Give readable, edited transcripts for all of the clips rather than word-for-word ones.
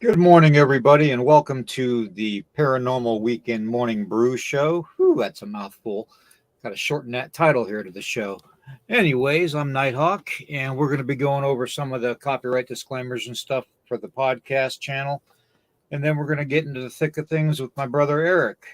Good morning, everybody, and welcome to the Paranormal Weekend Morning Brew Show. Whew, that's a mouthful. Got to shorten that title here to the show. Anyways, I'm Nighthawk, and we're going to be going over some of the copyright disclaimers and stuff for the podcast channel. And then we're going to get into the thick of things with my brother Eric.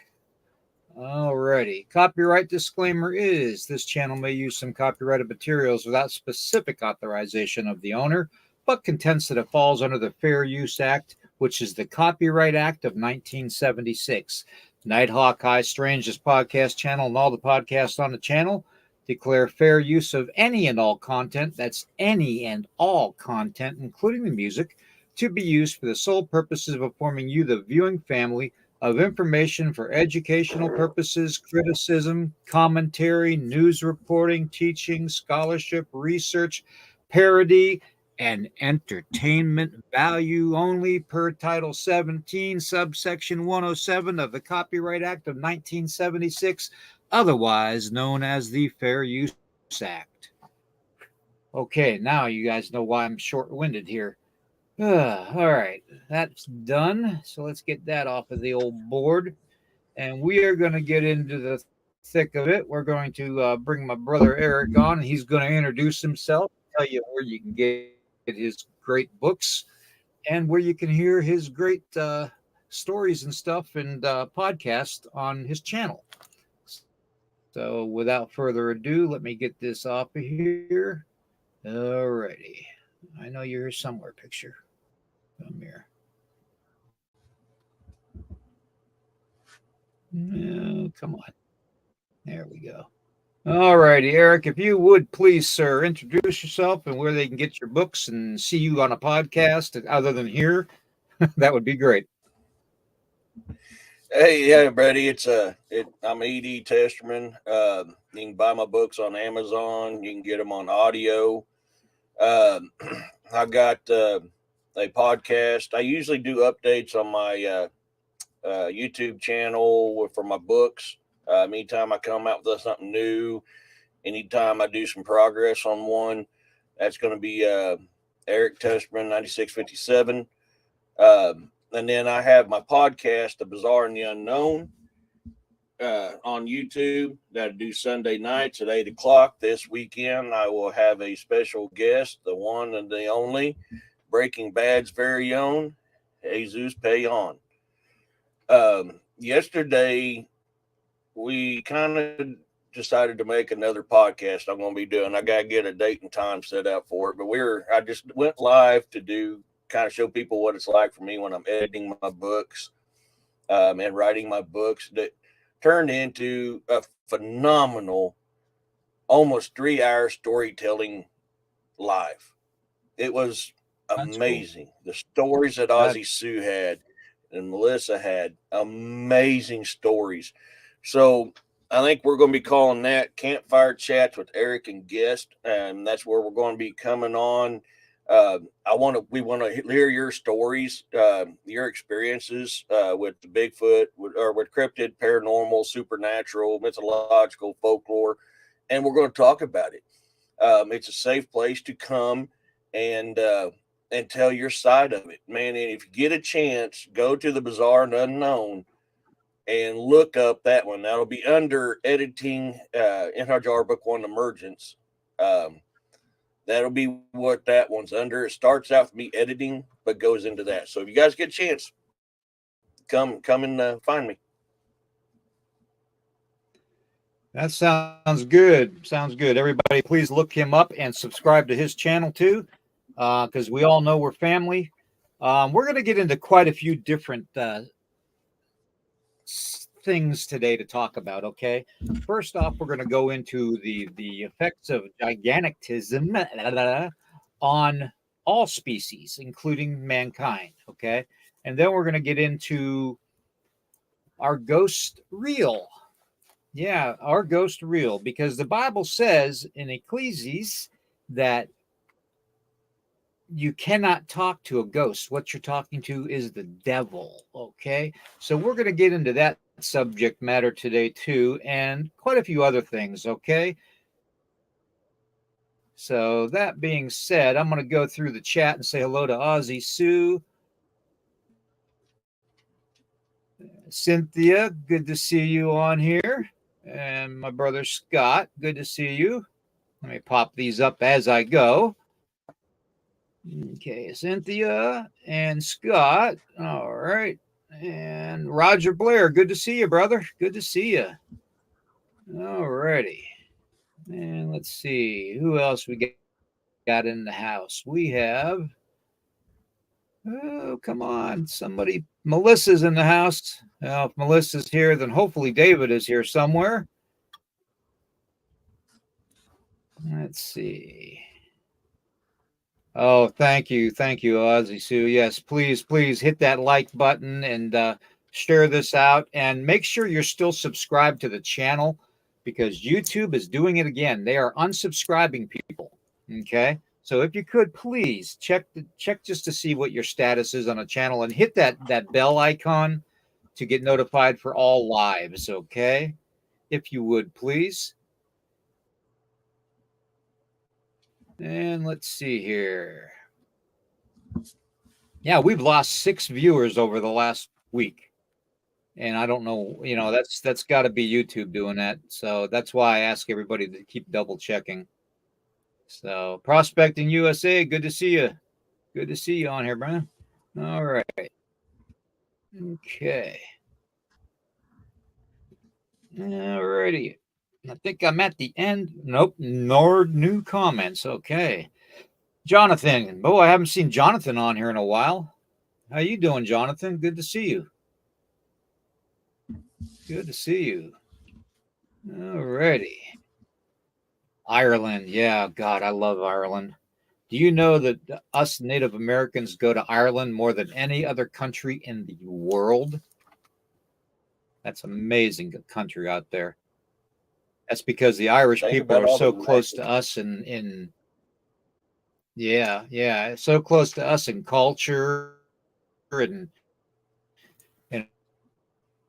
Alrighty. Copyright disclaimer is this channel may use some copyrighted materials without specific authorization of the owner, but contends that it falls under the Fair Use Act, which is the Copyright Act of 1976. Nighthawk High Strange's podcast channel and all the podcasts on the channel declare fair use of any and all content, that's any and all content, including the music, to be used for the sole purposes of informing you, the viewing family, of information for educational purposes, criticism, commentary, news reporting, teaching, scholarship, research, parody, and entertainment value only per Title 17, subsection 107 of the Copyright Act of 1976, otherwise known as the Fair Use Act. Okay, now you guys know why I'm short-winded here. All right, that's done. So let's get that off of the old board. And we are going to get into the thick of it. We're going to bring my brother Eric on. And he's going to introduce himself, tell you where you can get his great books, and where you can hear his great stories and stuff and podcast on his channel. So without further ado, let me get this off of here. Alrighty. I know you're here somewhere, picture. Come here. No, come on. There we go. All righty, Eric, if you would please, sir, introduce yourself and where they can get your books and see you on a podcast other than here, that would be great. Hey, yeah, buddy. I'm E.D. Testerman. You can buy my books on Amazon. You can get them on audio. Uh, I got a podcast. I usually do updates on my YouTube channel for my books. Anytime I come out with something new, anytime I do some progress on one, that's going to be Eric Testerman 9657. And then I have my podcast, The Bizarre and the Unknown, on YouTube that I do Sunday nights at 8 o'clock. This weekend, I will have a special guest, the one and the only, Breaking Bad's very own, Jesus Payon. Yesterday, we kind of decided to make another podcast I'm going to be doing. I got to get a date and time set out for it, but I just went live to kind of show people what it's like for me when I'm editing my books and writing my books. That turned into a phenomenal, almost 3 hour storytelling live. It was amazing. Cool. The stories that Ozzy Sue had and Melissa had, amazing stories. So I think we're going to be calling that Campfire Chats with Eric and Guest, and that's where we're going to be coming on. We want to hear your stories, your experiences with the Bigfoot, or with cryptid, paranormal, supernatural, mythological, folklore, and we're going to talk about it. It's a safe place to come and tell your side of it, man. And if you get a chance, go to the Bizarre and Unknown and look up that one. That'll be under editing in our jar book one, Emergence. That'll be what that one's under. It starts out with me editing, but goes into that. So if you guys get a chance, come and find me. That sounds good. Sounds good. Everybody, please look him up and subscribe to his channel too, because we all know we're family. We're going to get into quite a few different things today to talk about. Okay, first off, we're going to go into the effects of gigantism on all species, including mankind. Okay, and then we're going to get into our ghost reel. Yeah, our ghost reel, because the Bible says in Ecclesiastes that you cannot talk to a ghost. What you're talking to is the devil. Okay, so we're going to get into that subject matter today too, and quite a few other things. Okay, so that being said, I'm going to go through the chat and say hello to Ozzy Sue. Cynthia, good to see you on here. And my brother Scott, good to see you. Let me pop these up as I go. Okay, Cynthia and Scott. All right. And Roger Blair, good to see you, brother. Good to see you. All righty. And let's see who else we got in the house. We have, oh, come on, somebody. Melissa's in the house. Well, if Melissa's here, then hopefully David is here somewhere. Let's see. Oh, thank you, Ozzy Sue. Yes, please hit that like button and share this out, and make sure you're still subscribed to the channel because YouTube is doing it again. They are unsubscribing people. Okay, so if you could please check just to see what your status is on a channel and hit that bell icon to get notified for all lives. Okay, if you would please. And let's see here. Yeah, we've lost 6 viewers over the last week. And I don't know, that's got to be YouTube doing that. So that's why I ask everybody to keep double checking. So, Prospecting USA, good to see you. Good to see you on here, Brian. All right. Okay. All righty. I think I'm at the end. Nope, no new comments. Okay. Jonathan. Oh, I haven't seen Jonathan on here in a while. How you doing, Jonathan? Good to see you. Good to see you. All righty. Ireland. Yeah, God, I love Ireland. Do you know that us Native Americans go to Ireland more than any other country in the world? That's amazing country out there. That's because the Irish people are so close to us in yeah, so close to us in culture and and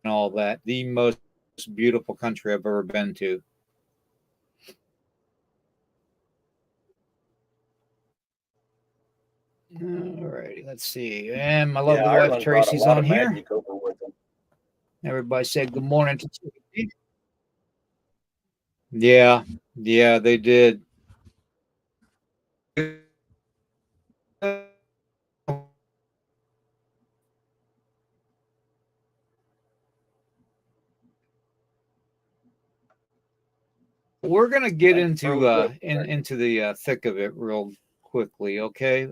all that. The most beautiful country I've ever been to. All righty, let's see. And my lovely wife Tracy's on here. Everybody said good morning to Tracy. Yeah, they did. We're gonna get into the thick of it real quickly, okay?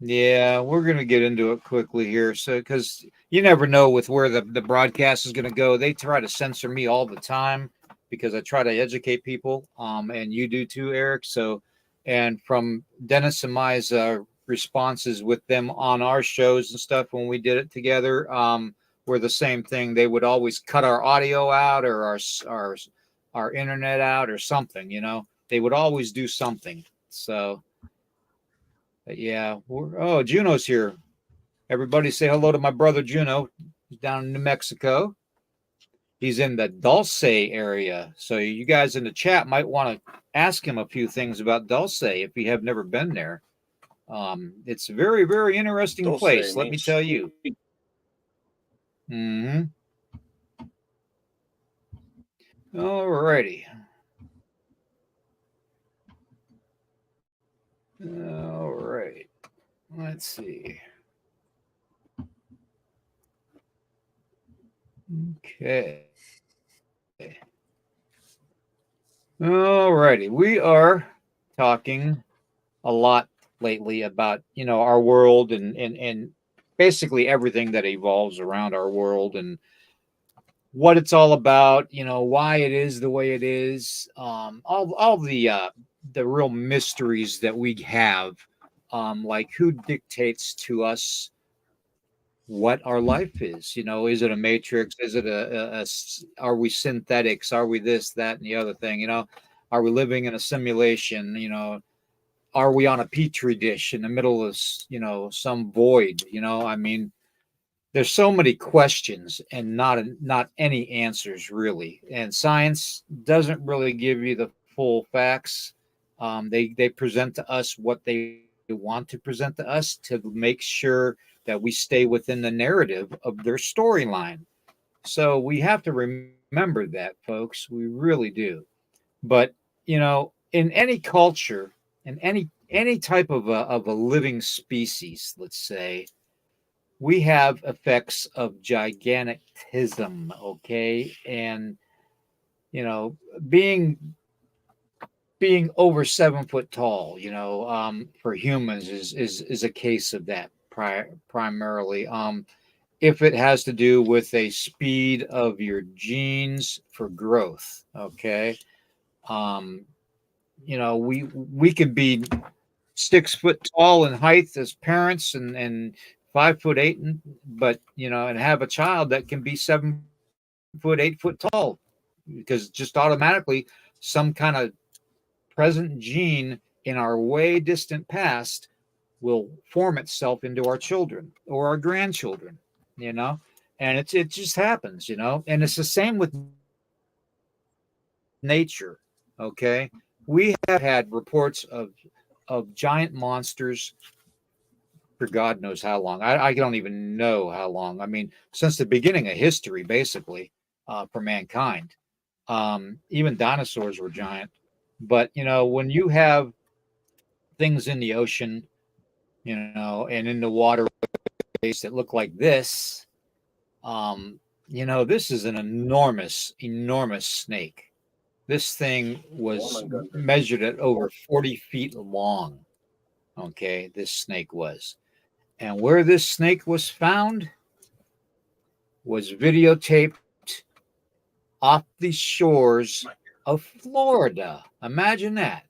Yeah, we're gonna get into it quickly here. So, because you never know with where the broadcast is gonna go. They try to censor me all the time because I try to educate people. And you do too, Eric. So, and from Dennis and my responses with them on our shows and stuff when we did it together, were the same thing. They would always cut our audio out or our internet out or something. They would always do something. So. But yeah, Juno's here. Everybody say hello to my brother Juno. He's down in New Mexico. He's in the Dulce area. So you guys in the chat might want to ask him a few things about Dulce if you have never been there. It's a very, very interesting place, let me tell you. Mm-hmm. All righty. All right. Let's see. Okay. All righty. We are talking a lot lately about, our world and basically everything that evolves around our world and what it's all about, why it is the way it is, all the real mysteries that we have, like who dictates to us what our life is. Is it a matrix? Is it are we synthetics? Are we this, that, and the other thing? Are we living in a simulation? Are we on a petri dish in the middle of some void? I mean, there's so many questions and not any answers really, and science doesn't really give you the full facts. They present to us what they want to present to us to make sure that we stay within the narrative of their storyline. So we have to remember that, folks. We really do. But in any culture, in any type of a living species, let's say, we have effects of gigantism, okay? And you know, being being over 7 foot tall, for humans is a case of that primarily. If it has to do with a speed of your genes for growth, okay. Um, we could be 6 foot tall in height as parents and 5'8", but and have a child that can be 7 foot, 8 foot tall because just automatically some kind of present gene in our way distant past will form itself into our children or our grandchildren, you know, and it just happens, and it's the same with nature. Okay, we have had reports of giant monsters for God knows how long. I don't even know how long. I mean, since the beginning of history, basically, for mankind. Even dinosaurs were giant. But when you have things in the ocean, and in the waterways that look like this, this is an enormous, enormous snake. This thing was measured at over 40 feet long. Okay, this snake was. And where this snake was found was videotaped off the shores of Florida. Imagine that.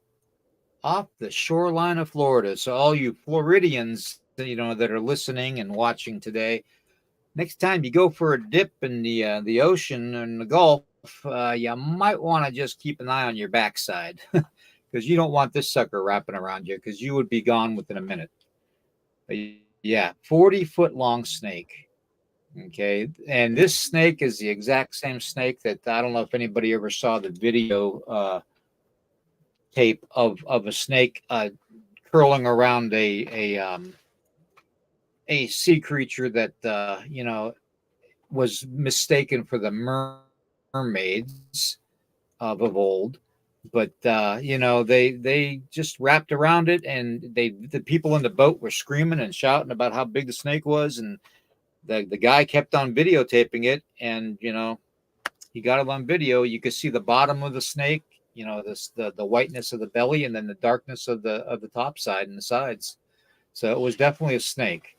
Off the shoreline of Florida. So all you Floridians, that are listening and watching today, next time you go for a dip in the ocean and the Gulf, you might want to just keep an eye on your backside because you don't want this sucker wrapping around you because you would be gone within a minute. But yeah, 40-foot long snake. Okay, and this snake is the exact same snake that I don't know if anybody ever saw the video tape of a snake curling around a sea creature that was mistaken for the mermaids of old. But they just wrapped around it, and the people in the boat were screaming and shouting about how big the snake was, and the guy kept on videotaping it, and he got it on video. You could see the bottom of the snake, the whiteness of the belly, and then the darkness of the top side and the sides. So it was definitely a snake.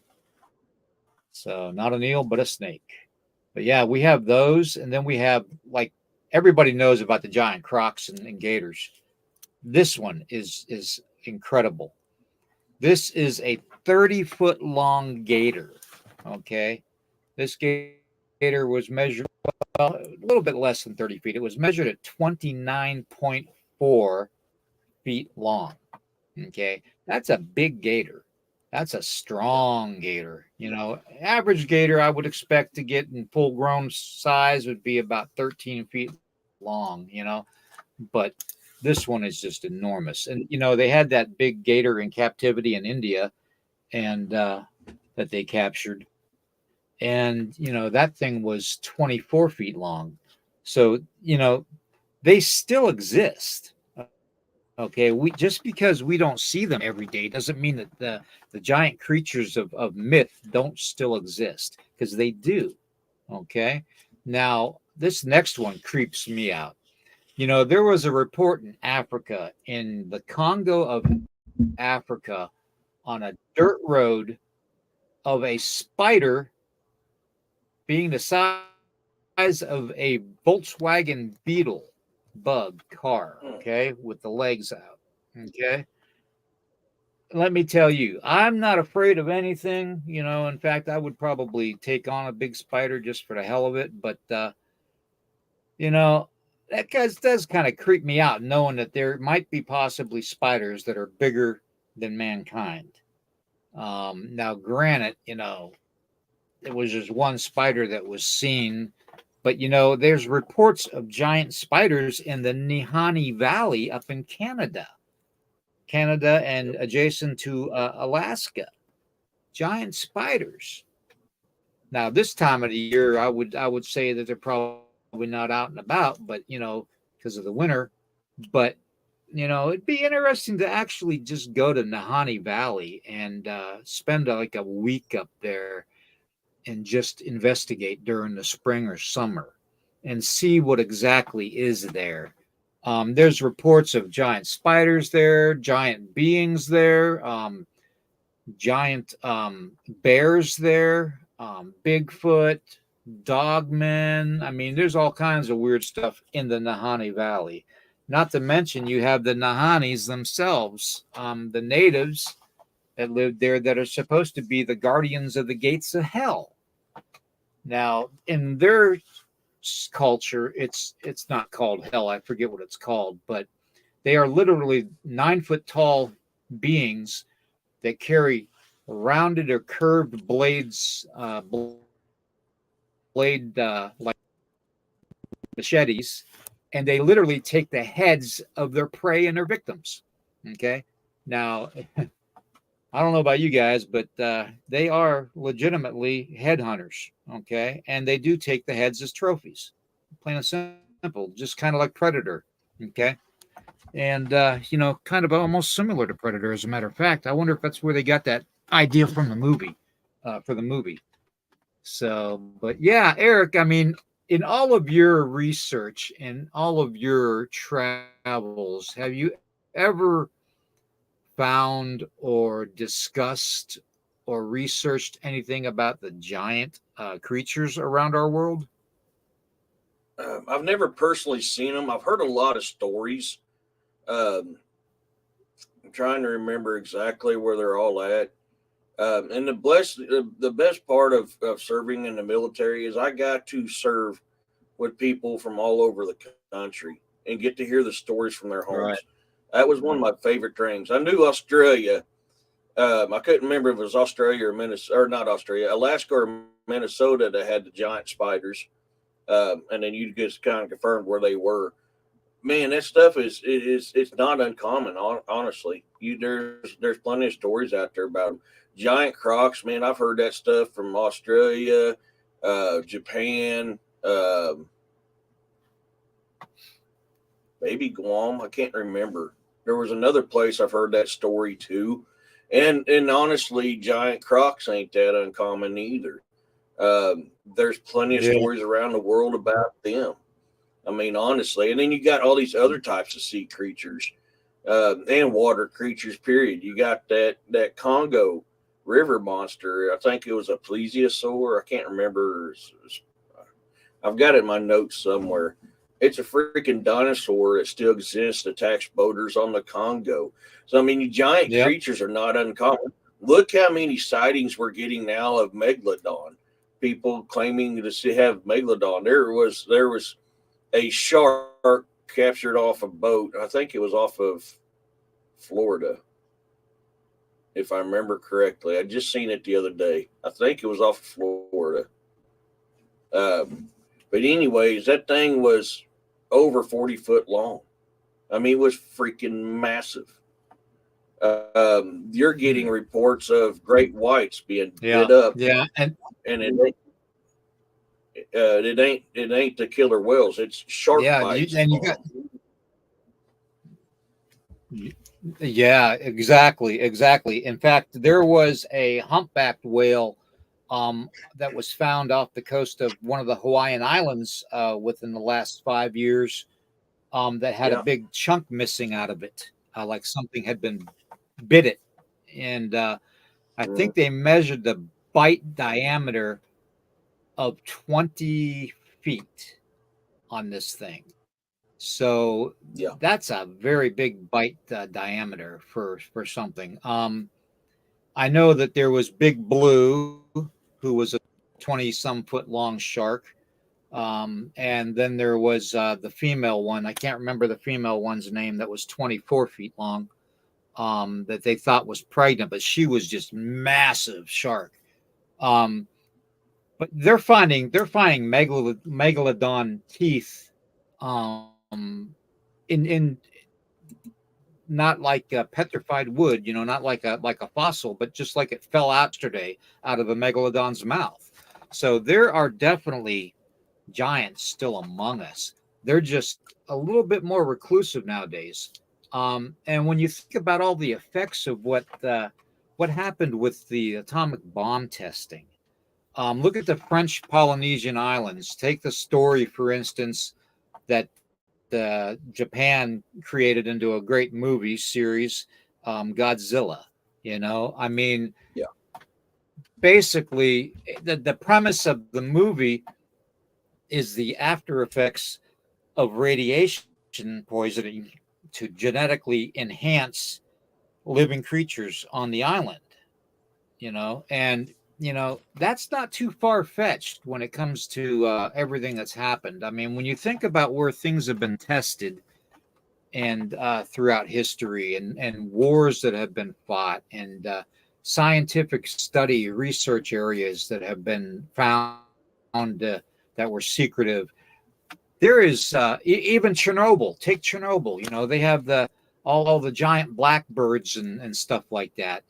So not an eel, but a snake. But yeah, we have those, and then we have, like, everybody knows about the giant crocs and gators. This one is incredible. This is a 30-foot long gator. Okay, this gator was measured a little bit less than 30 feet. It was measured at 29.4 feet long. Okay, that's a big gator. That's a strong gator. Average gator I would expect to get in full grown size would be about 13 feet long, but this one is just enormous. And, they had that big gator in captivity in India and that they captured. And, that thing was 24 feet long. So, they still exist. Okay, we just because we don't see them every day doesn't mean that the giant creatures of myth don't still exist, because they do. Okay, now this next one creeps me out. There was a report in Africa, in the Congo of Africa, on a dirt road of a spider being the size of a Volkswagen Beetle bug car, okay, with the legs out. Okay, let me tell you, I'm not afraid of anything. In fact, I would probably take on a big spider just for the hell of it. But that does kind of creep me out, knowing that there might be possibly spiders that are bigger than mankind. Now, granted, it was just one spider that was seen. But, there's reports of giant spiders in the Nihani Valley up in Canada and adjacent to Alaska. giant spiders. Now, this time of the year, I would say that they're probably not out and about, but because of the winter. But it'd be interesting to actually just go to Nahani Valley and spend like a week up there and just investigate during the spring or summer and see what exactly is there. There's reports of giant spiders there, giant beings there, giant bears there, Bigfoot, dogmen. I mean, there's all kinds of weird stuff in the Nahani Valley. Not to mention, you have the Nahanis themselves, the natives that live there that are supposed to be the guardians of the gates of hell. Now, in their culture, it's not called hell. I forget what it's called, but they are literally 9 foot tall beings that carry rounded or curved blades, like machetes, and they literally take the heads of their prey and their victims. Okay, now I don't know about you guys, but they are legitimately headhunters. Okay, and they do take the heads as trophies, plain and simple, just kind of like Predator. Okay, and kind of almost similar to Predator. As a matter of fact, I wonder if that's where they got that idea from the movie, for the movie. So, but yeah, Eric, I mean, in all of your research and all of your travels, have you ever found or discussed or researched anything about the giant creatures around our world? I've never personally seen them. I've heard a lot of stories. Um, I'm trying to remember exactly where they're all at. And the best part of serving in the military is I got to serve with people from all over the country and get to hear the stories from their Right. homes. That was one of my favorite things. I knew Australia. I couldn't remember if it was Australia or Minnesota, or not Australia, Alaska or Minnesota that had the giant spiders. And then you just kind of confirmed where they were. Man, that stuff it's not uncommon. Honestly, there's plenty of stories out there about them. Giant crocs. Man, I've heard that stuff from Australia, Japan, maybe Guam. I can't remember. There was another place I've heard that story too. And honestly, giant crocs ain't that uncommon either. There's plenty of Yeah. stories around the world about them. I mean, honestly, and then you got all these other types of sea creatures and water creatures. Period. You got that Congo river monster. I think it was a plesiosaur. I can't remember. I've got it in my notes somewhere. It's a freaking dinosaur that still exists, attacks boaters on the Congo. So I mean, giant Yep. creatures are not uncommon. Look how many sightings we're getting now of megalodon. People claiming to see have megalodon. There was a shark captured off a boat. I think it was off of Florida, if I remember correctly. I just seen it the other day. I think it was off of Florida. But anyways, that thing was over 40 foot long. I mean, it was freaking massive. You're getting reports of great whites being Yeah. bit up, Yeah. and it ain't the killer whales. It's shark Yeah. bites And you on got, them. yeah, exactly. Exactly. In fact, there was a humpbacked whale that was found off the coast of one of the Hawaiian Islands within the last 5 years, that had a Yeah. big chunk missing out of it, like something had been bit it. And I Mm, think they measured the bite diameter of 20 feet on this thing. So yeah. that's a very big bite diameter for something. I know that there was Big Blue, who was a 20-some-foot long shark. And then there was the female one. I can't remember the female one's name that was 24 feet long, that they thought was pregnant, but she was just massive shark. Um, but they're finding megalodon teeth, in not like petrified wood, not like a fossil, but just like it fell out yesterday out of a megalodon's mouth. So there are definitely giants still among us. They're just a little bit more reclusive nowadays. And when you think about all the effects of what happened with the atomic bomb testing, look at the French Polynesian islands. Take the story, for instance, that Japan created into a great movie series, Godzilla. I mean, Yeah. basically, the premise of the movie is the after effects of radiation poisoning to genetically enhance living creatures on the island. And that's not too far fetched when it comes to everything that's happened. I mean, when you think about where things have been tested and throughout history, and wars that have been fought, and scientific study research areas that have been found that were secretive, there is even Chernobyl. Take Chernobyl. They have all the giant blackbirds and stuff like that.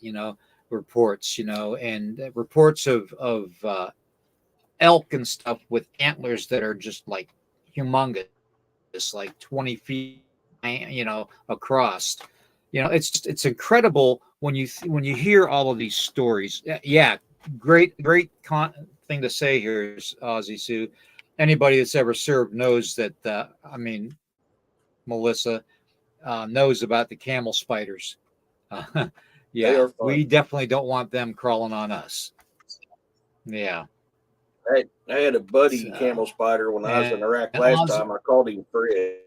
Reports. And reports of elk and stuff with antlers that are just like humongous, like 20 feet, across. It's incredible when you hear all of these stories. Yeah, great thing to say here is Ozzy Sue. Anybody that's ever served knows that. I mean, Melissa knows about the camel spiders. They Yeah, are fun. we definitely don't want them crawling on us. Yeah. I had a buddy camel So, spider when I was in and Iraq last Ozzy, time. I called him Fred.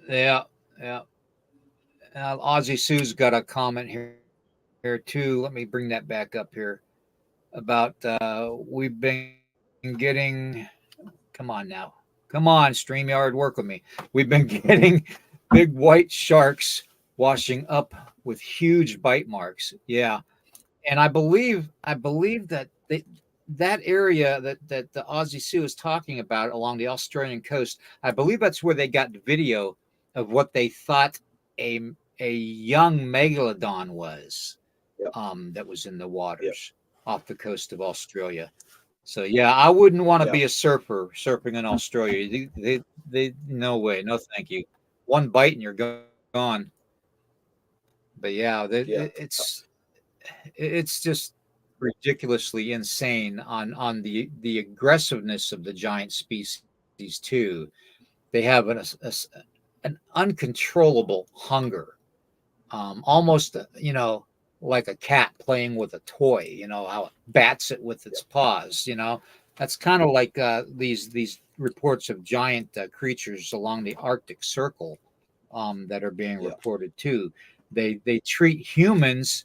yeah, yeah. Ozzy Sue's got a comment here too. Let me bring that back up here about we've been getting. Come on now, come on, StreamYard, work with me. We've been getting big white sharks washing up with huge bite marks. Yeah, and I believe that that area that the Aussie Sioux is talking about along the Australian coast, I believe that's where they got video of what they thought a a young megalodon was, Yep. that was in the Yep. waters off the coast of Australia. So yeah, I wouldn't want to Yeah. be a surfer surfing in Australia. No way, no thank you. One bite and you're gone. But yeah, Yeah. it's just ridiculously insane on the aggressiveness of the giant species too. They have an uncontrollable hunger, almost like a cat playing with a toy. How it bats it with its paws. That's kind of like these reports of giant creatures along the Arctic Circle, that are being Yeah. reported too. They treat humans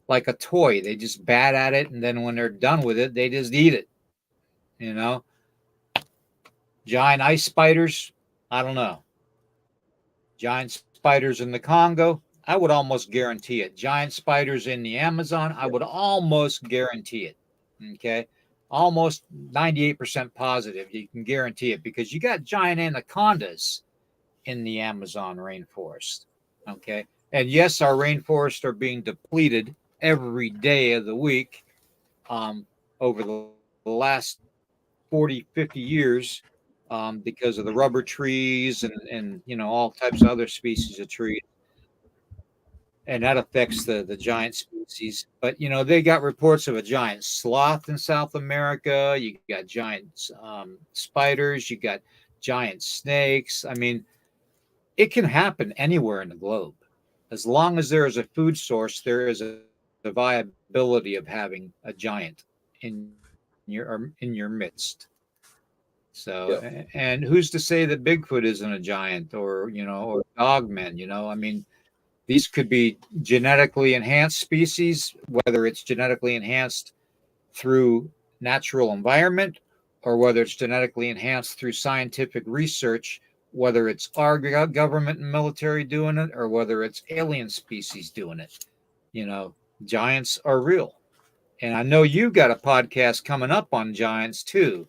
like a toy. They just bat at it, and then when they're done with it, they just eat it. You know, giant ice spiders. I don't know. Giant spiders in the Congo. I would almost guarantee it. Giant spiders in the Amazon. I Yeah. would almost guarantee it. Okay, almost 98% positive. You can guarantee it because you got giant anacondas in the Amazon rainforest. Okay, and yes, our rainforests are being depleted every day of the week, um, over the last 40, 50 years, because of the rubber trees and all types of other species of trees, and that affects the giant species. But they got reports of a giant sloth in South America. You got giant spiders. You got giant snakes. I mean, it can happen anywhere in the globe. As long as there is a food source, there is a viability of having a giant in your midst. So, Yeah. and who's to say that Bigfoot isn't a giant, or dogmen? I mean, these could be genetically enhanced species, whether it's genetically enhanced through natural environment or whether it's genetically enhanced through scientific research, whether it's our government and military doing it or whether it's alien species doing it. You know, giants are real. And I know you've got a podcast coming up on giants too.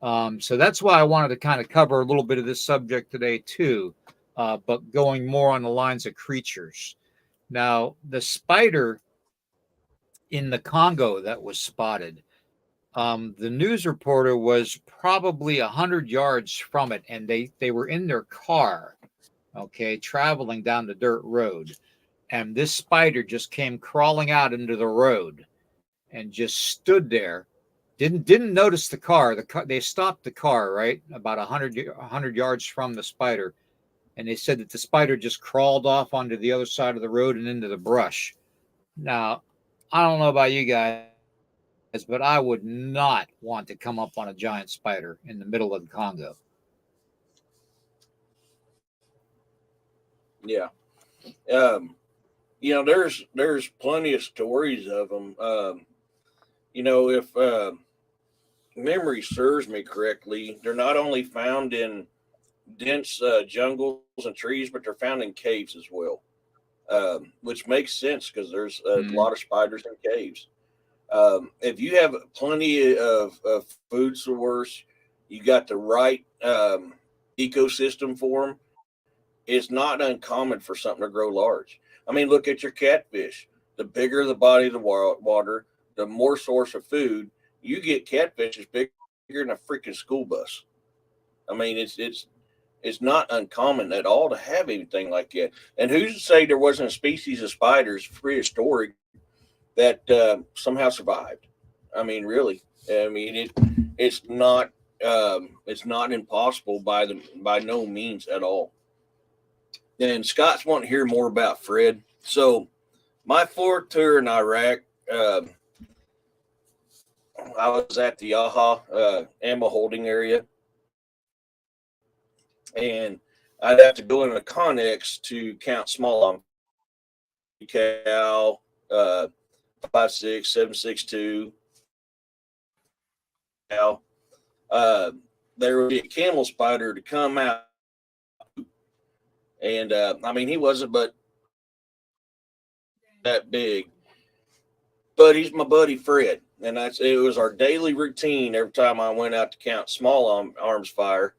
So that's why I wanted to kind of cover a little bit of this subject today too, but going more on the lines of creatures. Now, the spider in the Congo that was spotted, the news reporter was probably 100 yards from it, and they were in their car, okay, traveling down the dirt road, and this spider just came crawling out into the road and just stood there. Didn't notice the car. They stopped the car right about 100 yards from the spider, and they said that the spider just crawled off onto the other side of the road and into the brush. Now, I don't know about you guys, but I would not want to come up on a giant spider in the middle of the Congo. Yeah. Um, there's plenty of stories of them. If memory serves me correctly, they're not only found in dense jungles and trees, but they're found in caves as well, which makes sense because there's a lot of spiders in caves. If you have plenty of food source, you got the right ecosystem for them, it's not uncommon for something to grow large. I mean, look at your catfish. The bigger the body of the water, the more source of food. You get catfish is bigger than a freaking school bus. I mean, it's not uncommon at all to have anything like that. And who's to say there wasn't a species of spiders prehistoric that somehow survived? I mean, really. I mean, it's not impossible by no means at all. And Scott's wanting to hear more about Fred. So my fourth tour in Iraq, I was at the Yaha ammo holding area, and I'd have to go in a Connex to count small arms, cal, 5.6, 7.62, cal. There would be a camel spider to come out, and I mean he wasn't but that big, but he's my buddy Fred, and it was our daily routine every time I went out to count small arms fire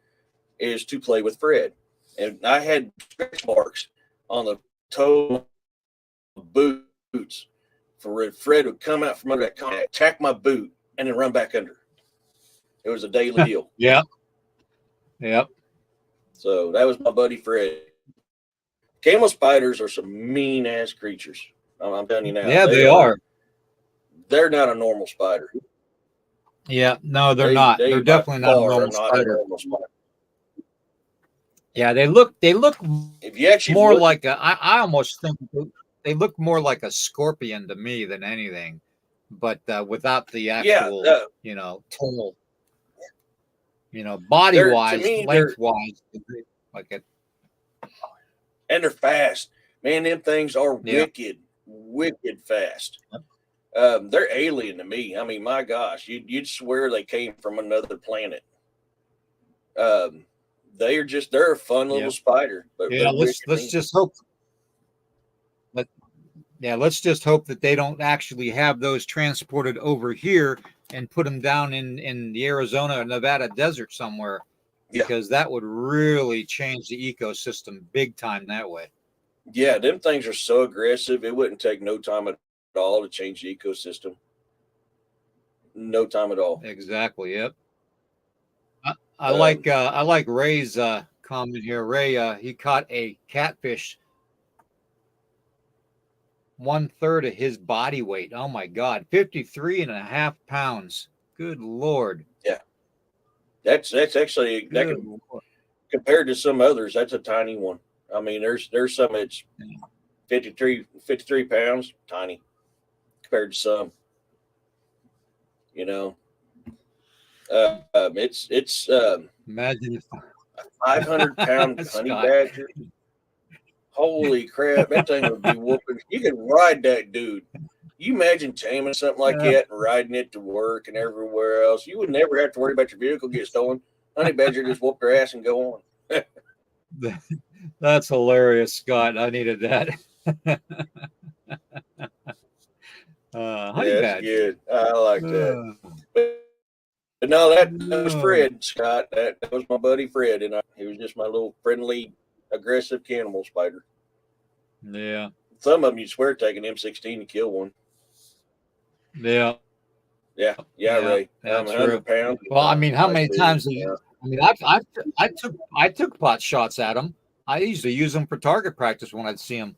is to play with Fred. And I had stretch marks on the toe boots for Fred would come out from under that contact, attack my boot, and then run back under. It was a daily deal. Yeah. Yep. So that was my buddy Fred. Camel spiders are some mean ass creatures. I'm telling you now. Yeah, they are. They're not a normal spider. Yeah, no, they're not. They're definitely not a normal spider. Yeah, they look if you actually more like I almost think they look more like a scorpion to me than anything, but without the actual, tail. Body wise, length wise, like it. And they're fast, man. Them things are wicked fast. They're alien to me. I mean, my gosh, you'd swear they came from another planet. They're a fun little spider. But let's just hope. Let's just hope that they don't actually have those transported over here and put them down in the Arizona or Nevada desert somewhere, because that would really change the ecosystem big time that way. Yeah, them things are so aggressive. It wouldn't take no time at all to change the ecosystem. No time at all. Exactly. Yep. I like Ray's comment here. Ray, he caught a catfish 1/3 of his body weight. Oh my God, 53.5 pounds. Good Lord. Yeah, that's actually compared to some others. That's a tiny one. I mean, there's some that's 53 pounds, tiny compared to some. It's imagine if 500-pound honey badger. Holy crap, that thing would be whooping. You could ride that dude. You imagine taming something like that and riding it to work and everywhere else. You would never have to worry about your vehicle get stolen. Honey badger just whoop their ass and go on. That's hilarious, Scott. I needed that. Honey badger. Good. I like that. But no, that was No. Fred, Scott. That was my buddy Fred, and he was just my little friendly, aggressive cannibal spider. Yeah. Some of them, you swear, take an M16 to kill one. Yeah. Yeah, Ray. That's 100 true. pounds. Well, I mean, how Nice many dude. times have you? I mean, I took pot shots at them. I used to use them for target practice when I'd see them.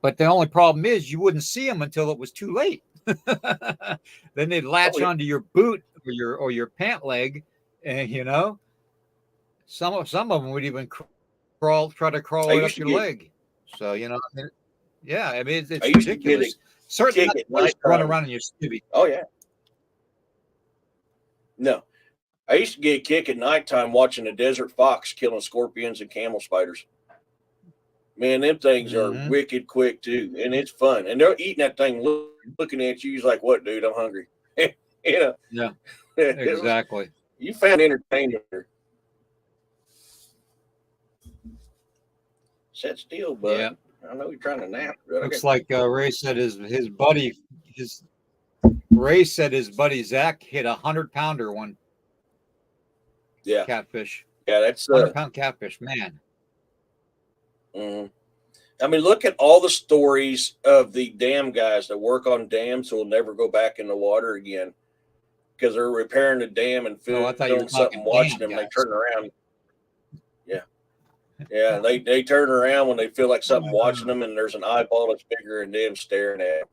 But the only problem is you wouldn't see them until it was too late. Then they'd latch onto your boot or your pant leg, and some of them would even try to crawl right up your leg. So yeah, I mean it's ridiculous. Certainly not the place to run around in your skivvy. Oh yeah. No, I used to get a kick at nighttime watching a desert fox killing scorpions and camel spiders. Man, them things are wicked quick too, and it's fun. And they're eating that thing, looking at you. He's like, "What, dude? I'm hungry." Yeah, exactly. You found entertainment. Sit still, bud. Yeah. I know you're trying to nap. Looks like Ray said his buddy Zach hit 100-pounder one. Yeah, catfish. Yeah, that's 100-pound catfish, man. I mean, look at all the stories of the dam guys that work on dams who will never go back in the water again because they're repairing the dam and filming something, watching them. They turn around. Yeah, they turn around when they feel like something watching them, and there's an eyeball that's bigger than them staring at them.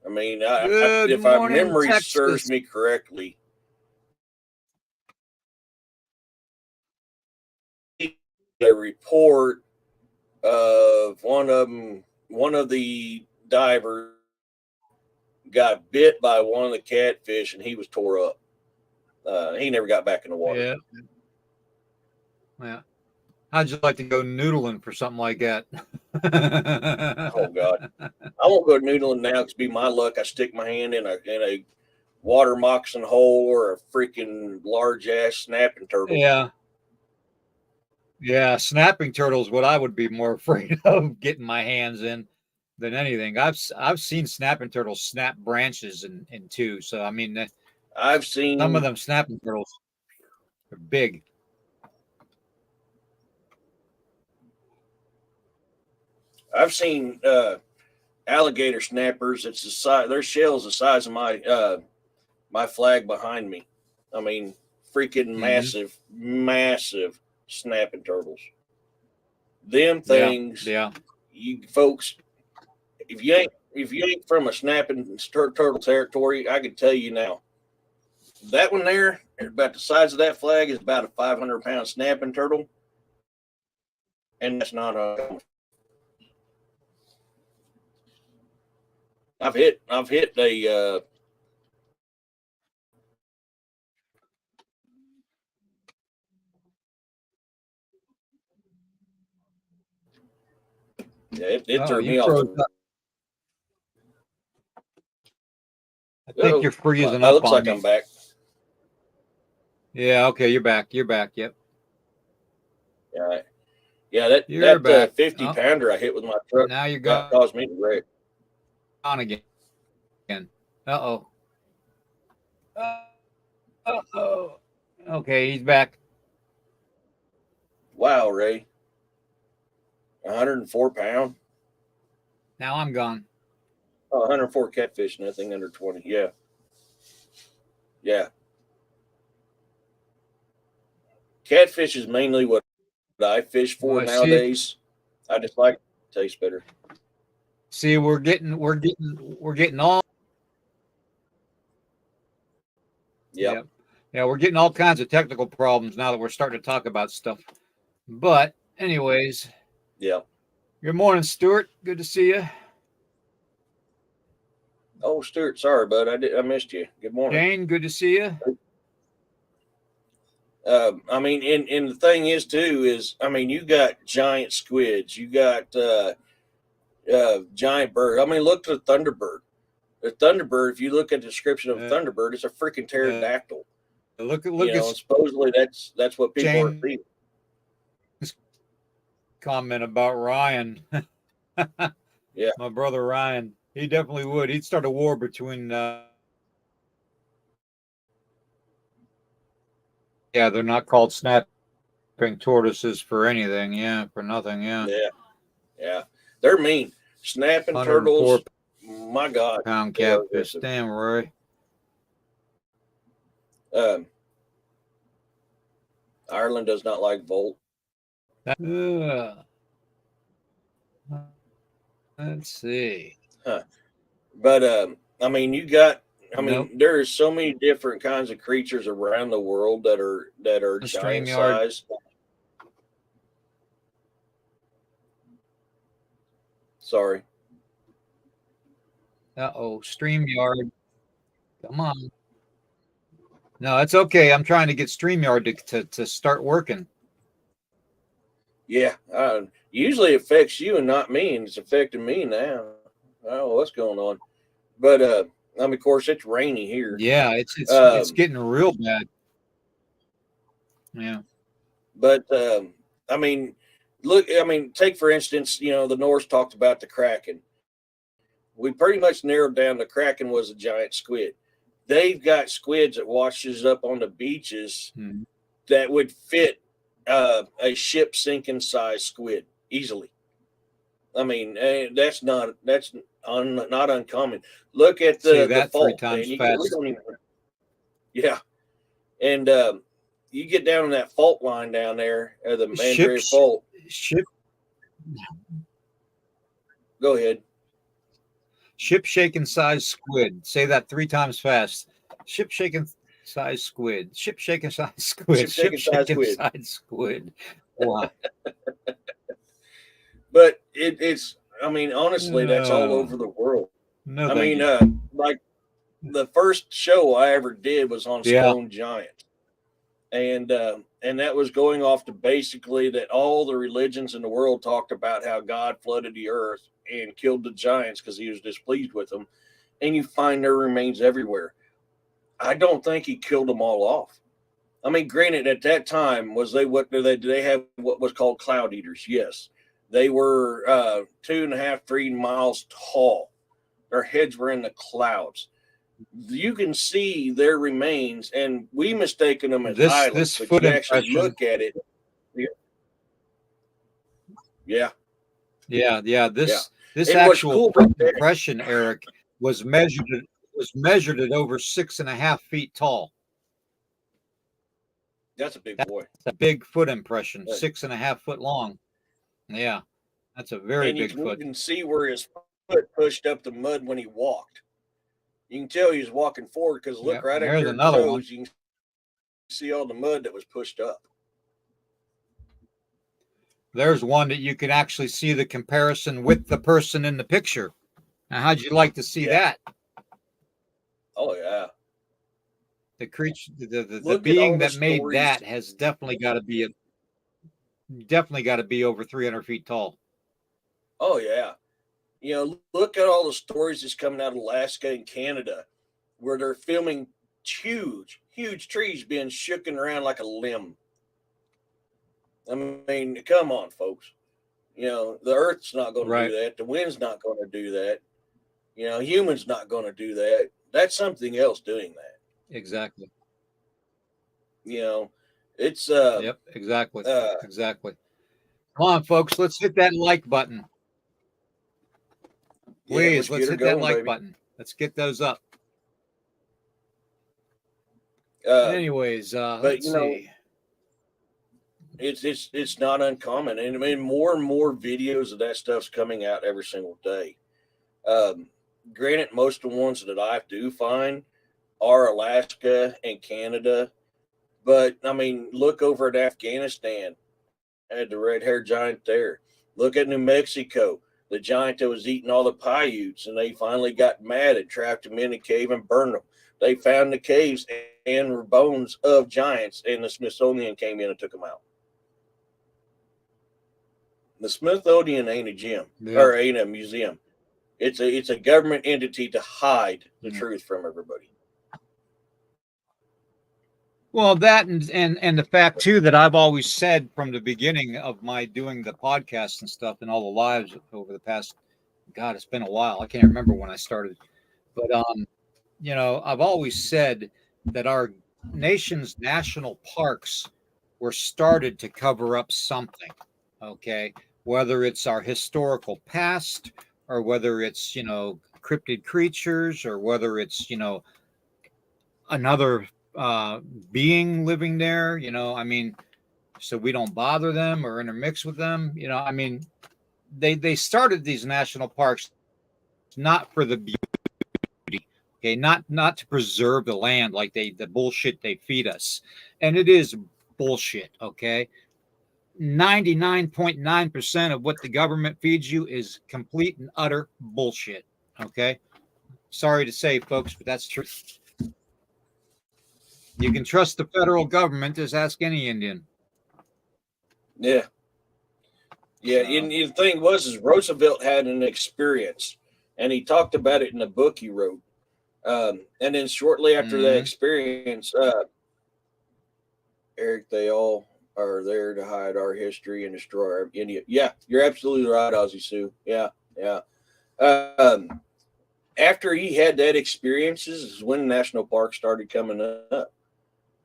I mean, if my memory serves me correctly, a report of one of the divers got bit by one of the catfish, and he was tore up. He never got back in the water. Yeah. How'd you like to go noodling for something like that? Oh God, I won't go noodling now because be my luck. I stick my hand in a water moccasin hole or a freaking large ass snapping turtle. Yeah, snapping turtles. What I would be more afraid of getting my hands in than anything. I've seen snapping turtles snap branches in two. So I mean, I've seen some of them snapping turtles are big. I've seen alligator snappers. It's the size. Their shell's the size of my flag behind me. I mean, freaking massive snapping turtles. Them things. Yeah. You folks, if you ain't from a snapping turtle territory, I can tell you now. That one there, about the size of that flag, is about a 500-pound snapping turtle, and that's not a. I've hit a it threw me off. I think you're freezing up. It looks like I'm back. Yeah, okay, you're back. You're back. Yep. All right. Yeah, that 50-pounder I hit with my truck. Now you're gone. Caused me to wreck. On again. Uh-oh. Uh-oh. Okay, he's back. Wow, Ray. 104 pound. Now I'm gone. Oh, 104 catfish, nothing under 20. Yeah. Yeah. Catfish is mainly what I fish for nowadays. I just like it. It tastes better. See, we're getting all. Yep. Yeah, we're getting all kinds of technical problems now that we're starting to talk about stuff. But anyways. Yeah. Good morning, Stuart. Good to see you. Oh, Stuart, sorry, bud. I missed you. Good morning. Jane, good to see you. I mean, and the thing is too is, I mean, you got giant squids, you got giant bird. I mean, look at the thunderbird. The thunderbird, if you look at the description of thunderbird, it's a freaking pterodactyl. Look at and supposedly that's what people Jane, are seeing. Comment about Ryan. Yeah, my brother Ryan. He definitely would. He'd start a war between Yeah, they're not called snapping tortoises for anything. Yeah, for nothing. Yeah. Yeah, yeah, they're mean. Snapping 104 turtles, my God, pound they are catfish. aggressive. Damn, Roy. Um, Ireland does not like Volt. Uh, let's see. Huh. But I mean, you got. I Nope. mean, there is so many different kinds of creatures around the world that are The giant StreamYard. size. Sorry. StreamYard. Come on. No, it's okay. I'm trying to get StreamYard to start working. Yeah. Usually it affects you and not me, and it's affecting me now. I don't know what's going on. But I mean, of course, it's rainy here. Yeah, it's getting real bad. Yeah. But I mean, look. I mean, take for instance, the Norse talked about the Kraken. We pretty much narrowed down the Kraken was a giant squid. They've got squids that washes up on the beaches that would fit a ship sinking size squid easily. I mean, that's not uncommon. Look at See the that 3 fault, times man. We fast. don't even. Yeah, and you get down on that fault line down there, the Mandrill Fault. Ship Go ahead. Ship shaking size squid. Say that 3 times fast. Ship shaking size squid. Ship shaking size squid. Ship shaking size squid. Wow. But it's. I mean, honestly, that's all over the world. No, I mean, like the first show I ever did was on Stone Giant, and that was going off to basically that all the religions in the world talked about how God flooded the earth and killed the giants because he was displeased with them, and you find their remains everywhere. I don't think he killed them all off. I mean, granted, at that time, did they have what was called cloud eaters? Yes, they were 2.5, 3 miles tall. Their heads were in the clouds. You can see their remains, and we mistaken them as islands. But you actually look at it. Yeah. This actual foot impression, Eric, was measured at over 6.5 feet tall. That's a big boy. That's a big foot impression, 6.5 foot long. Yeah, that's a very big foot. You can see where his foot pushed up the mud when he walked. You can tell he was walking forward because look right at your toes. You can see all the mud that was pushed up. There's one that you can actually see the comparison with the person in the picture. Now, how'd you like to see that? Oh yeah. The creature, the being that made that has definitely got to be over 300 feet tall. Oh yeah. Look at all the stories that's coming out of Alaska and Canada, where they're filming huge trees being shooken around like a limb. I mean, come on, folks. The Earth's not going to do that. The wind's not going to do that. Humans not going to do that. That's something else doing that. Exactly. It's yep, exactly. Exactly. Come on, folks, let's hit that like button. Please, let's hit that like button. Let's get those up. Anyways, let's see. It's not uncommon, and I mean more and more videos of that stuff's coming out every single day. Granted, most of the ones that I do find are Alaska and Canada, but I mean, look over at Afghanistan. I had the red-haired giant there. Look at New Mexico, the giant that was eating all the Paiutes, and they finally got mad and trapped him in a cave and burned them. They found the caves and bones of giants, and the Smithsonian came in and took them out. The Smithsonian ain't a gym or ain't a museum. It's a government entity to hide the truth from everybody. Well, that and the fact too that I've always said from the beginning of my doing the podcast and stuff and all the lives over the past, God, it's been a while. I can't remember when I started, but I've always said that our nation's national parks were started to cover up something, okay? Whether it's our historical past or whether it's, cryptid creatures or whether it's, another uh, being living there, I mean, so we don't bother them or intermix with them, I mean, they started these national parks not for the okay, not to preserve the land like the bullshit they feed us, and it is bullshit. Okay, 99.9% of what the government feeds you is complete and utter bullshit. Okay, sorry to say, folks, but that's true. You can trust the federal government. Just ask any Indian. Yeah. Yeah. So, And the thing was, is Roosevelt had an experience, and he talked about it in a book he wrote. And then shortly after that mm-hmm. experience, Eric, they all are there to hide our history and destroy our India. Yeah, you're absolutely right, Ozzy Sue. Yeah, yeah. Um, After he had that experiences is when national parks started coming up.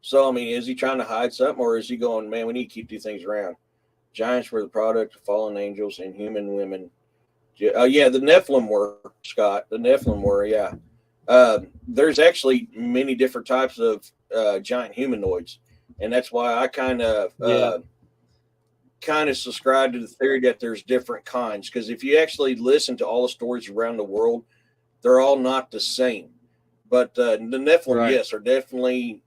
So I mean, is he trying to hide something, or is he going, man, we need to keep these things around? Giants were the product of fallen angels and human women. Yeah, the Nephilim were, Scott. The Nephilim were, yeah. There's actually many different types of giant humanoids, and that's why I Yeah, kind of subscribe to the theory that there's different kinds. Because if you actually listen to all the stories around the world, they're all not the same. But the Nephilim, right. yes, are definitely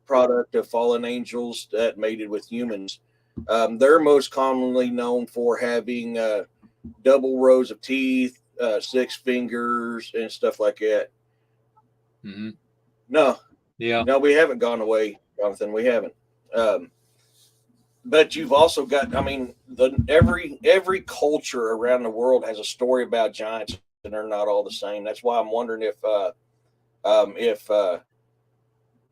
product of fallen angels that mated with humans. They're most commonly known for having double rows of teeth, six fingers, and stuff like that. Mm-hmm. No, Yeah, no, we haven't gone away, Jonathan. We haven't. Um, but you've also got, I mean, every culture around the world has a story about giants, and they're not all the same. That's why I'm wondering um, if uh,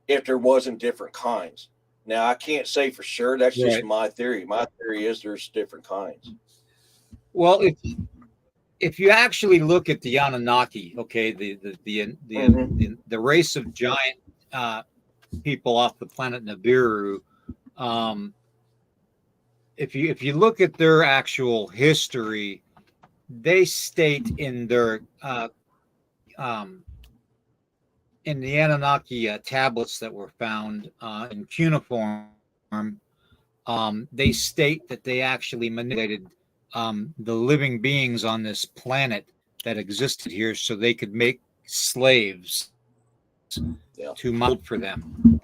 if there wasn't different kinds. Now I can't say for sure. That's just right. my theory. My theory is there's different kinds. Well, if you actually look at the Anunnaki, okay, Mm-hmm. the race of giant uh, people off the planet Nibiru, um, if you look at their actual history, they state um, in the Anunnaki tablets that were found in cuneiform, they state that they actually manipulated the living beings on this planet that existed here so they could make slaves Yeah. to mold for them.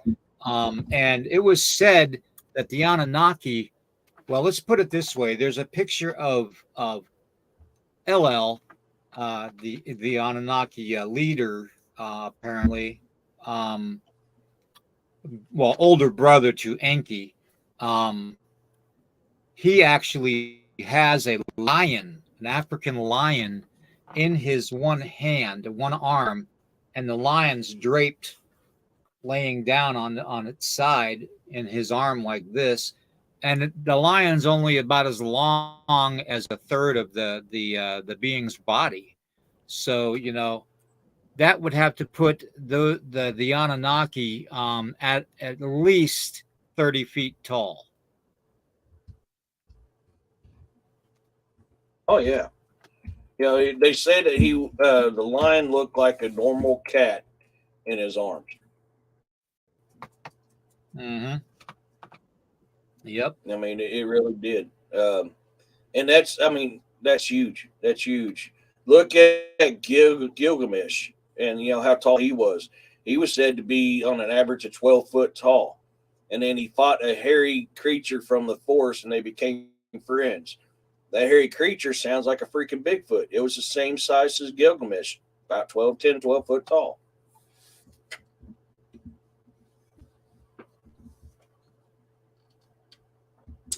And it was said that the Anunnaki, well, let's put it this way: there's a picture of LL, the Anunnaki leader, apparently, um, well, older brother to Enki. Um, he actually has a lion, an African lion, in his one hand, one arm, and the lion's draped, laying down on its side in his arm like this, and the lion's only about as long as a third of the being's body. So that would have to put the Anunnaki at least 30 feet tall. Oh yeah. You know, they said that the lion looked like a normal cat in his arms. Mm-hmm. Yep. I mean, it really did. And that's, I mean, that's huge. That's huge. Look at Gilgamesh, and you know how tall he was. He was said to be on an average of 12 foot tall, and then he fought a hairy creature from the forest, and they became friends. That hairy creature sounds like a freaking Bigfoot. It was the same size as Gilgamesh, about 12 foot tall.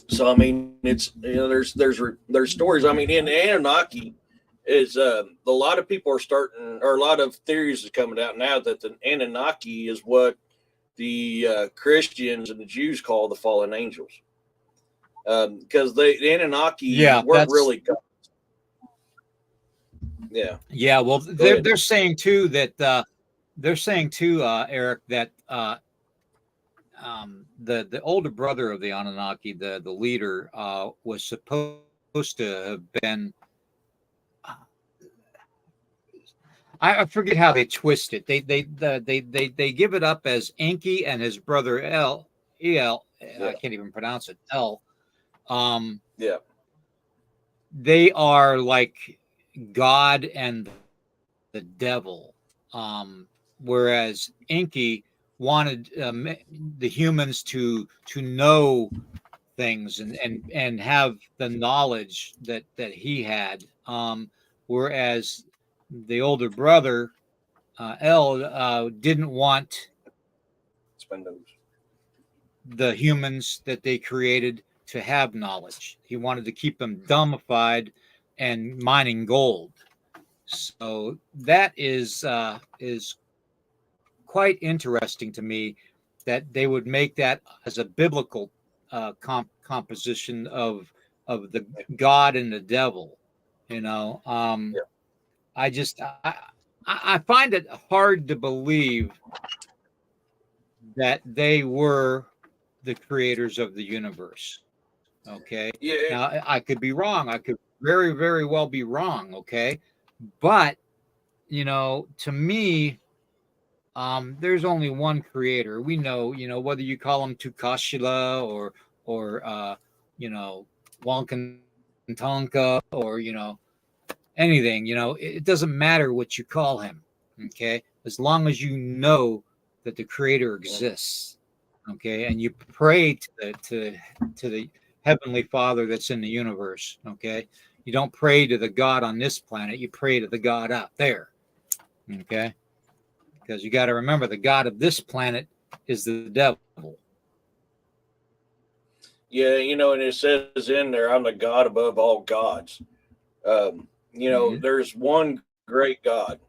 So I mean, it's there's stories. I mean, in Anunnaki is a lot of people are starting, or a lot of theories are coming out now that the Anunnaki is what the Christians and the Jews call the fallen angels, because the Anunnaki Yeah, weren't that's really yeah. yeah. Well, Go they're ahead. they're saying too that Eric, that the older brother of the Anunnaki, the leader, was supposed to have been. I forget how they twist it. They give it up as Enki and his brother El. Yeah. I can't even pronounce it. El. Um, Yeah. they are like God and the devil. Whereas Enki wanted the humans to know things and have the knowledge that he had. Whereas the older brother El didn't want Spindos. the humans that they created to have knowledge. He wanted to keep them dumbified and mining gold. So that is quite interesting to me that they would make that as a biblical composition of the God and the devil. You know, Yeah. I just I find it hard to believe that they were the creators of the universe. Okay. Yeah. Now I could be wrong. I could very, very well be wrong. Okay. But, to me, there's only one creator. We know, whether you call him Tukashila or Walkentonka or, anything, it doesn't matter what you call him. Okay. As long as you know that the creator exists. Okay. And you pray to the heavenly Father that's in the universe. Okay. You don't pray to the God on this planet, you pray to the God out there. Okay. Because you got to remember the God of this planet is the devil. Yeah, and it says in there, I'm the God above all gods. Mm-hmm. There's one great God.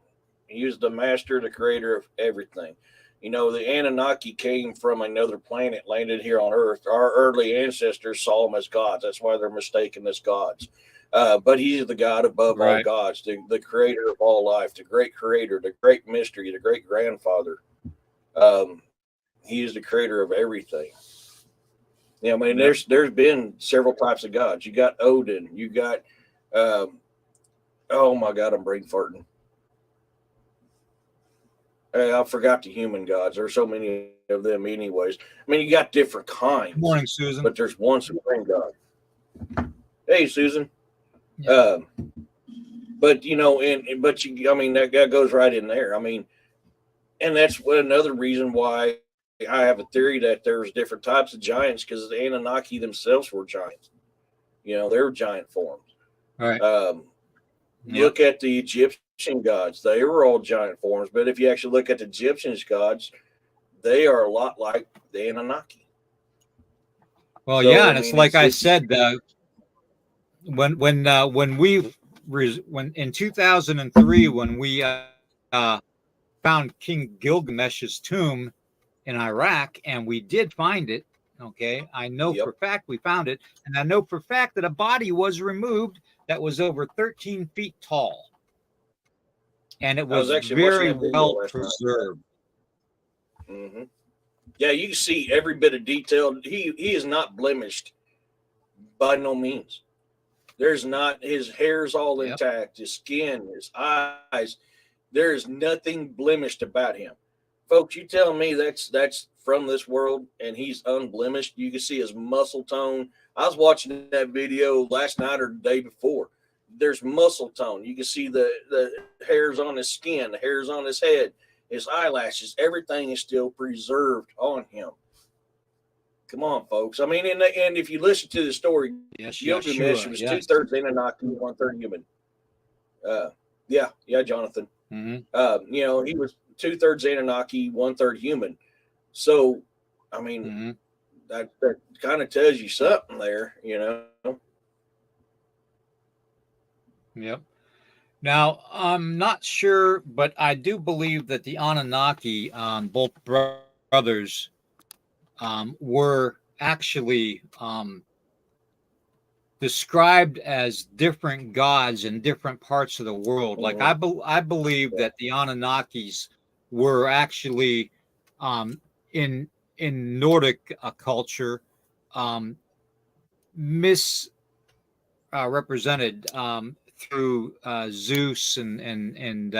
He is the master, the creator of everything. The Anunnaki came from another planet, landed here on Earth. Our early ancestors saw them as gods. That's why they're mistaken as gods. But he's the God above all Right. gods, the creator of all life, the great creator, the great mystery, the great grandfather. He is the creator of everything. Yeah, I mean, Yep. there's been several types of gods. You got Odin. You got, um, oh my God, I'm brain farting. I forgot the human gods. There's so many of them, anyways. I mean, you got different Good kinds, morning, Susan. but there's one supreme God. Hey, Susan. Yeah. Um, but but I mean, that goes right in there. I mean, and that's another reason why I have a theory that there's different types of giants because the Anunnaki themselves were giants. They were giant forms. All right. Yep. Look at the Egyptian gods; they were all giant forms. But if you actually look at the Egyptian gods, they are a lot like the Anunnaki. Well, So yeah, I and it's mean, like I it's said, when we when in 2003 when we found King Gilgamesh's tomb in Iraq, and we did find it. Okay, I know yep. for a fact we found it, and I know for a fact that a body was removed that was over 13 feet tall, and it I was was actually watching very that video well last night. preserved. Mm-hmm. Yeah, you can see every bit of detail. He is not blemished by no means. There's not his hair's all Yep. intact, his skin, his eyes. There is nothing blemished about him. Folks, you tell me that's from this world and he's unblemished. You can see his muscle tone. I was watching that video last night or the day before. There's muscle tone. You can see the hairs on his skin, the hairs on his head, his eyelashes. Everything is still preserved on him. Come on, folks. I mean, and if you listen to the story, Yes, Gilgamesh Yeshua. was Yes. 2/3 Anunnaki, 1/3 human. Yeah, Jonathan. Mm-hmm. He was 2/3 Anunnaki, 1/3 human. So, I mean, Mm-hmm. that kind of tells you something there. Yep. Now, I'm not sure, but I do believe that the Anunnaki, both brothers, were actually described as different gods in different parts of the world. Like Mhm. I believe that the Anunnakis were actually um, in in Nordic culture, mis represented through Zeus and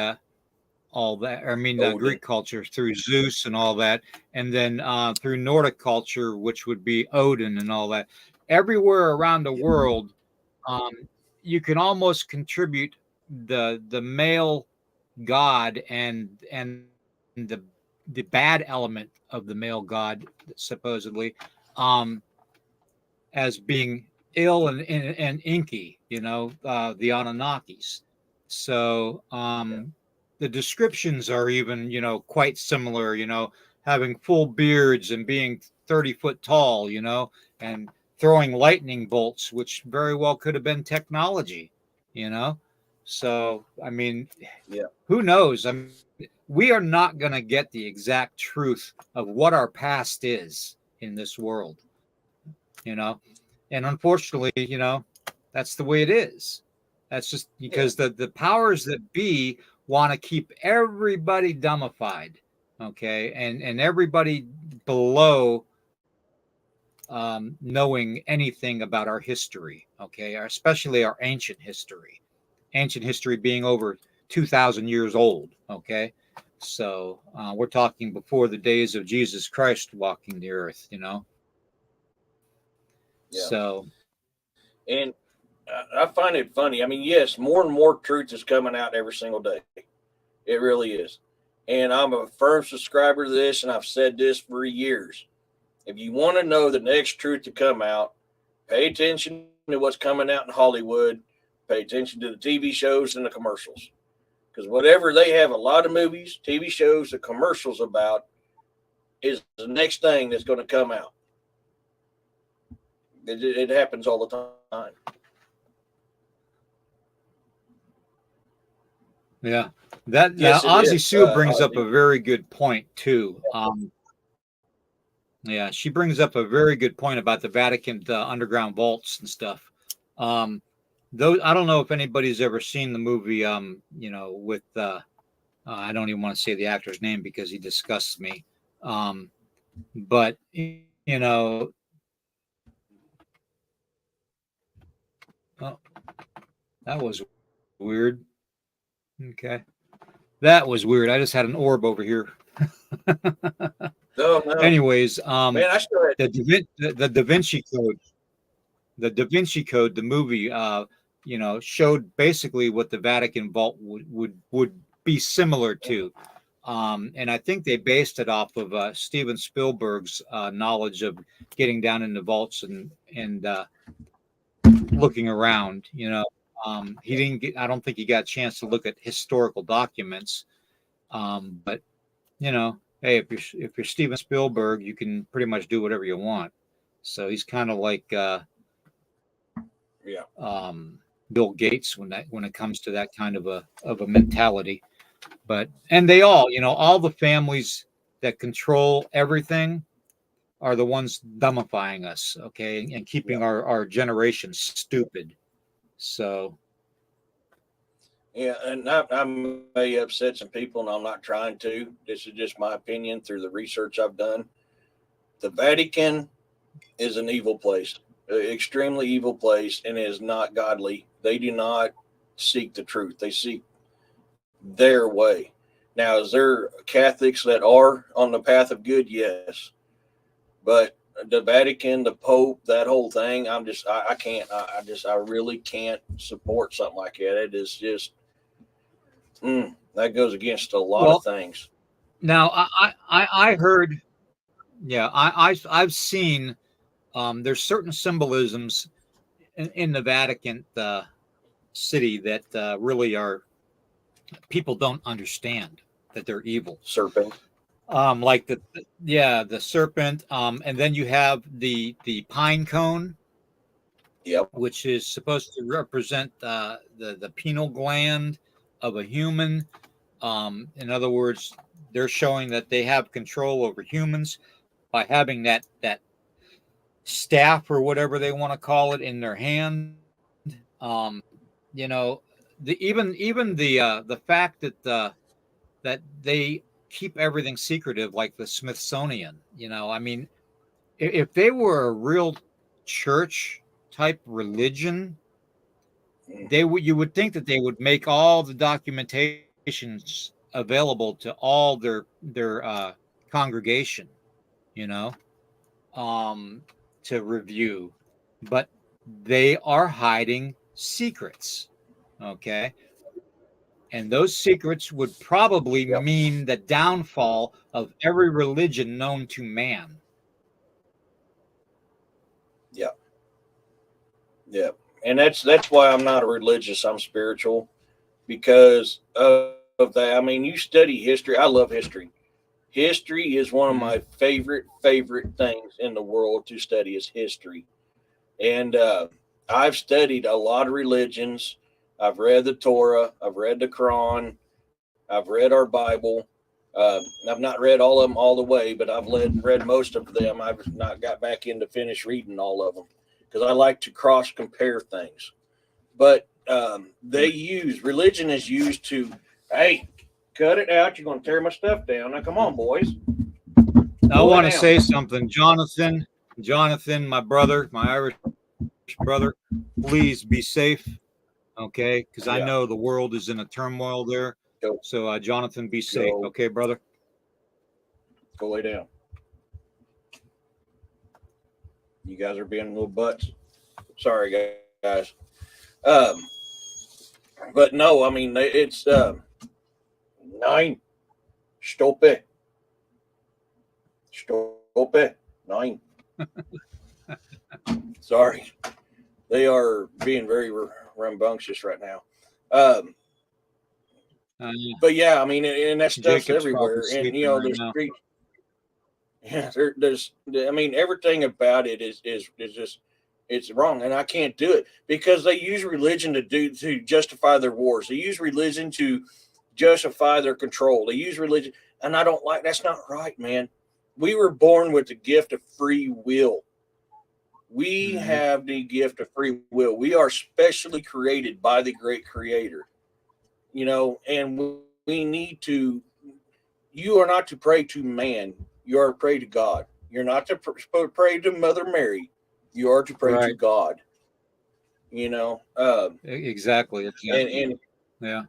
all that. I mean, Odin. Greek culture through Zeus and all that, and then through Nordic culture, which would be Odin and all that. Everywhere around the world, um, you can almost contribute the male god and the bad element of the male god, supposedly, um, as being ill and inky, the Anunnakis. So Yeah. the descriptions are even, quite similar, having full beards and being 30 foot tall, and throwing lightning bolts, which very well could have been technology, you know. So, I mean, Yeah. who knows? I mean, we are not going to get the exact truth of what our past is in this world, you know and unfortunately, that's the way it is. That's just Yeah. because the powers that be want to keep everybody dumbified, okay, and everybody below knowing anything about our history, okay, especially our ancient history being over 2,000 years old, okay. So we're talking before the days of Jesus Christ walking the earth. Yeah. So And I find it funny. I mean, yes, more and more truth is coming out every single day. It really is. And I'm a firm subscriber to this, and I've said this for years. If you want to know the next truth to come out, pay attention to what's coming out in Hollywood. Pay attention to the TV shows and the commercials. Because whatever they have, a lot of movies, TV shows, the commercials about is the next thing that's going to come out. It happens all the time. yeah, that now Yes, it Ozzy is. Sue brings up Ozzy. a very good point too. Yeah, she brings up a very good point about the Vatican underground vaults and stuff. Um, those I don't know if anybody's ever seen the movie. With I don't even want to say the actor's name because he disgusts me. But oh, that was weird. Okay, that was weird. I just had an orb over here. No, no, Anyways, man. I still had. the Da Vinci Code, the movie, showed basically what the Vatican vault would be similar to, and I think they based it off of Steven Spielberg's knowledge of getting down in the vaults and looking around. He didn't get. I don't think he got a chance to look at historical documents, but hey, if you're Steven Spielberg, you can pretty much do whatever you want. So he's kind of like Yeah, Bill Gates when it comes to that kind of a mentality. But and they all the families that control everything are the ones dumbifying us, okay, and yeah, keeping our generation stupid. So yeah. And I may upset some people, and I'm not trying to. This is just my opinion through the research I've done. The Vatican is an evil place, extremely evil place, and is not godly. They do not seek the truth. They seek their way. Now, is there Catholics that are on the path of good? Yes, but the Vatican, the Pope, that whole thing, I can't, I really can't support something like that. It is just, that goes against a lot of well, things. now I heard, yeah, I've seen there's certain symbolisms in the Vatican city that really are people don't understand that they're evil. Serpent. Like the serpent, and then you have the pine cone, Yep. which is supposed to represent the pineal gland of a human. In other words, they're showing that they have control over humans by having that staff or whatever they want to call it in their hand. You know, even the fact that they keep everything secretive like the Smithsonian. I mean, if they were a real church type religion, you would think that they would make all the documentations available to all their congregation, you know, um, to review, but they are hiding secrets. Okay. And those secrets would probably Yep. mean the downfall of every religion known to man. Yeah. Yeah. And that's why I'm not a religious, I'm spiritual, because of that. I mean, you study history. I love history. History is one of Mhm. my favorite things in the world to study is history. And I've studied a lot of religions. I've read the Torah. I've read the Quran. I've read our Bible. I've not read all of them all the way, but I've read most of them. I've not got back in to finish reading all of them because I like to cross compare things. But they use religion is used to, hey, cut it out. You're going to tear my stuff down. Now, come on, boys. I Slow it want to down. say something, Jonathan. Jonathan, my brother, my Irish brother, please be safe, okay? Because I Yeah, know the world is in a turmoil there. go, So, Jonathan, be safe, go, okay, brother? go lay down. You guys are being little butts. Sorry, guys. Um, but no, I mean it's nine. Stoppe. Stoppe. Nine. Sorry, they are being very rambunctious right now. Um, Uh, but yeah, I mean, and that stuff's Jacob's probably everywhere, and sleeping right the now. street. Yeah, there's. I mean, everything about it is just it's wrong, and I can't do it because they use religion to justify their wars. They use religion to justify their control. They use religion, and I don't like. That's not right, man. We were born with the gift of free will. We Mhm. have the gift of free will. We are specially created by the great creator, and we need to. You are not to pray to man. You are to pray to God. You're not to pray to Mother Mary. You are to pray to Right. God. You know, Exactly. Exactly. and Yeah.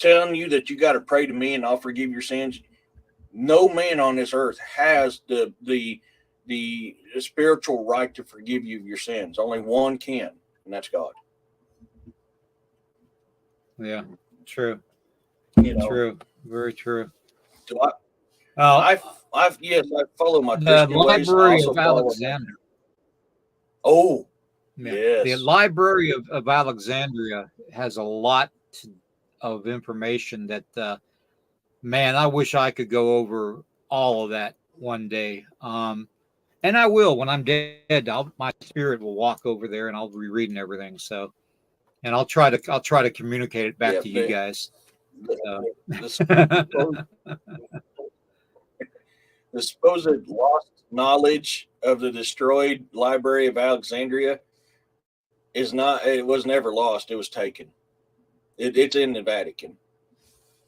telling you that you got to pray to me and I'll forgive your sins. No man on this earth has the spiritual right to forgive you of your sins. Only one can, and that's God. Yeah. True. You know, True. Very true. so I, Uh, I've yes, I follow my the Christian ways, and I Library also of follow. Alexandria. Oh, Yeah. The yes, Library of Alexandria has a lot of information that, man, I wish I could go over all of that one day. And I will when I'm dead. My spirit will walk over there and I'll be reading everything. So, and I'll try to communicate it back yeah. to you guys. So. The supposed, the supposed lost knowledge of the destroyed Library of Alexandria is not. It was never lost. It was taken. It's in the Vatican.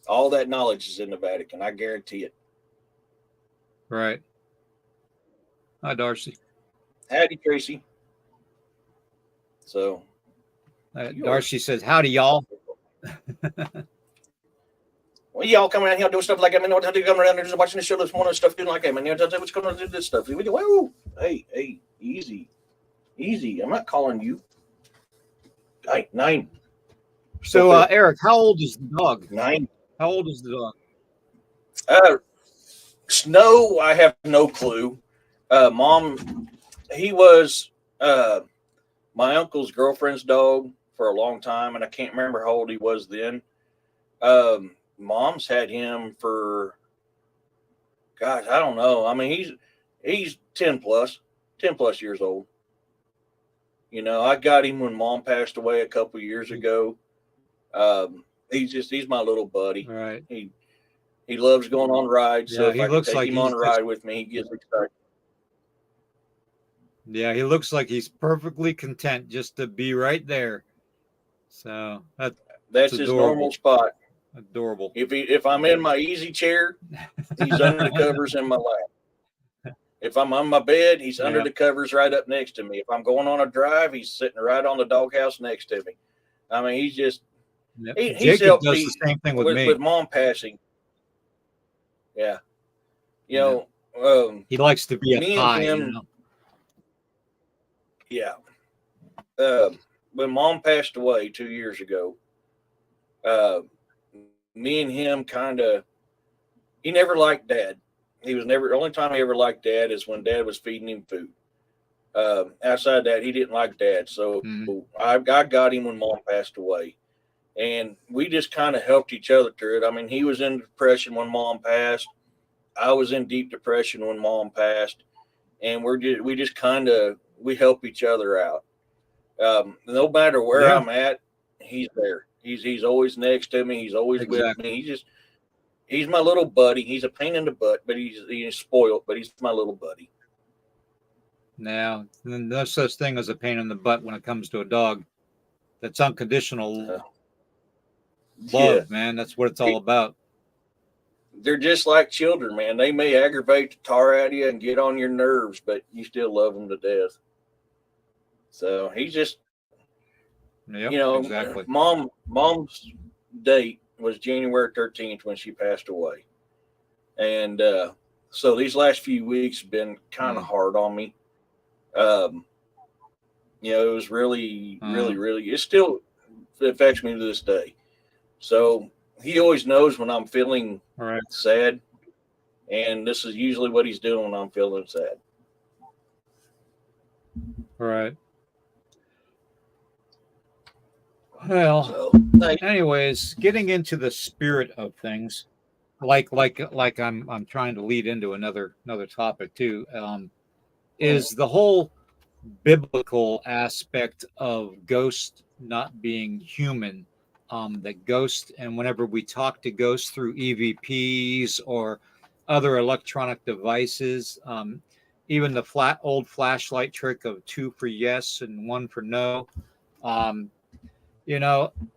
All that knowledge is in the Vatican. I guarantee it. Right. Hi, Darcy. Howdy, Tracy. So you're Darcy says, "Howdy, y'all." well, y'all coming around here doing stuff like that. Man, what to coming around there just watching the show this morning and stuff doing like that, man. What's going on to do this stuff? Whoa, hey, easy, easy. I'm not calling you. Hey, nine. So, Stop it. Eric, how old is the dog? Nine. How old is the dog? Uh, Snow, I have no clue. Mom, he was my uncle's girlfriend's dog for a long time, and I can't remember how old he was then. Mom's had him for, gosh, I don't know. I mean, he's 10 plus years old. I got him when Mom passed away a couple years ago. He's my little buddy. Right. He loves going on rides, so Yeah, if he I can looks take like him on he's a just. ride with me, he gets excited. Yeah, he looks like he's perfectly content just to be right there. So that's That's his normal adorable. spot. Adorable. If I'm in my easy chair, he's under the covers in my lap. If I'm on my bed, he's under the covers right up next to me. If I'm going on a drive, he's sitting right on the doghouse next to me. I mean, he's just he's Jacob helped does me the same thing with me. With mom passing. Yeah, you know, he likes to be me high, and him. you know? Yeah. When mom passed away 2 years ago, me and him he never liked dad. The only time he ever liked dad is when dad was feeding him food. Outside that, he didn't like dad. So I got him when mom passed away. And we just kind of helped each other through it. I mean, he was in depression when mom passed. I was in deep depression when mom passed. And we help each other out. No matter where I'm at, he's there. He's always next to me. He's always with me. He's my little buddy. He's a pain in the butt, but he's spoiled, but he's my little buddy. Now, no such thing as a pain in the butt when it comes to a dog. That's unconditional love, man. That's what it's all about. They're just like children, man. They may aggravate the tar out of you and get on your nerves, but you still love them to death. So he's just, exactly. Mom's date was January 13th when she passed away. And so these last few weeks have been kind of hard on me. It was really, it still affects me to this day. So he always knows when I'm feeling sad. And this is usually what he's doing when I'm feeling sad. Right. Well, anyways, getting into the spirit of things, like I'm trying to lead into another topic too, is the whole biblical aspect of ghosts not being human. That ghosts, and whenever we talk to ghosts through EVPs or other electronic devices, even the old flashlight trick of 2 for yes and 1 for no.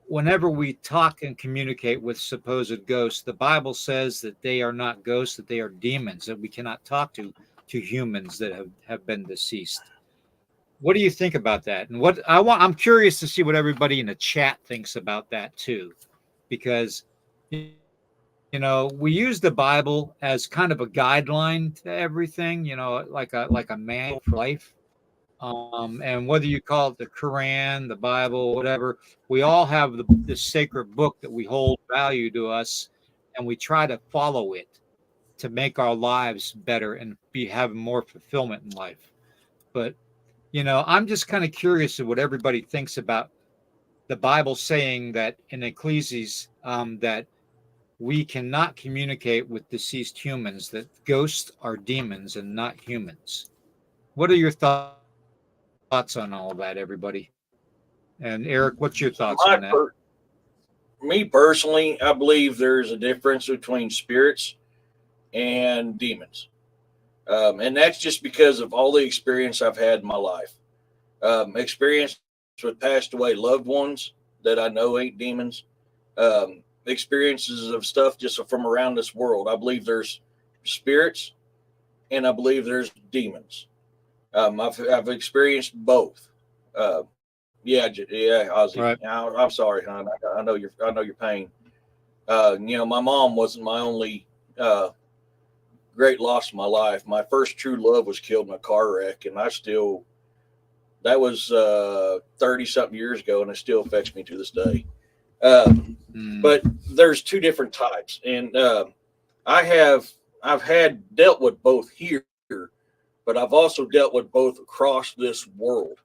Whenever we talk and communicate with supposed ghosts, the Bible says that they are not ghosts, that they are demons, that we cannot talk to humans that have been deceased. What do you think about that? And I'm curious to see what everybody in the chat thinks about that too, because we use the Bible as kind of a guideline to everything, like a manual for life. And whether you call it the Quran, the Bible, whatever, we all have the sacred book that we hold value to us, and we try to follow it to make our lives better and have more fulfillment in life. But, I'm just kind of curious of what everybody thinks about the Bible saying that in Ecclesiastes that we cannot communicate with deceased humans, that ghosts are demons and not humans. What are your thoughts on all of that, everybody? And Eric, what's your thoughts on that? Me personally, I believe there's a difference between spirits and demons. And that's just because of all the experience I've had in my life. Experience with passed away loved ones that I know ain't demons. Experiences of stuff just from around this world. I believe there's spirits and I believe there's demons. I've experienced both. Ozzy. Right. I'm sorry, hon. I know your pain. My mom wasn't my only great loss in my life. My first true love was killed in a car wreck, and that was 30-something years ago, and it still affects me to this day. But there's two different types, and I've dealt with both here, but I've also dealt with both across this world.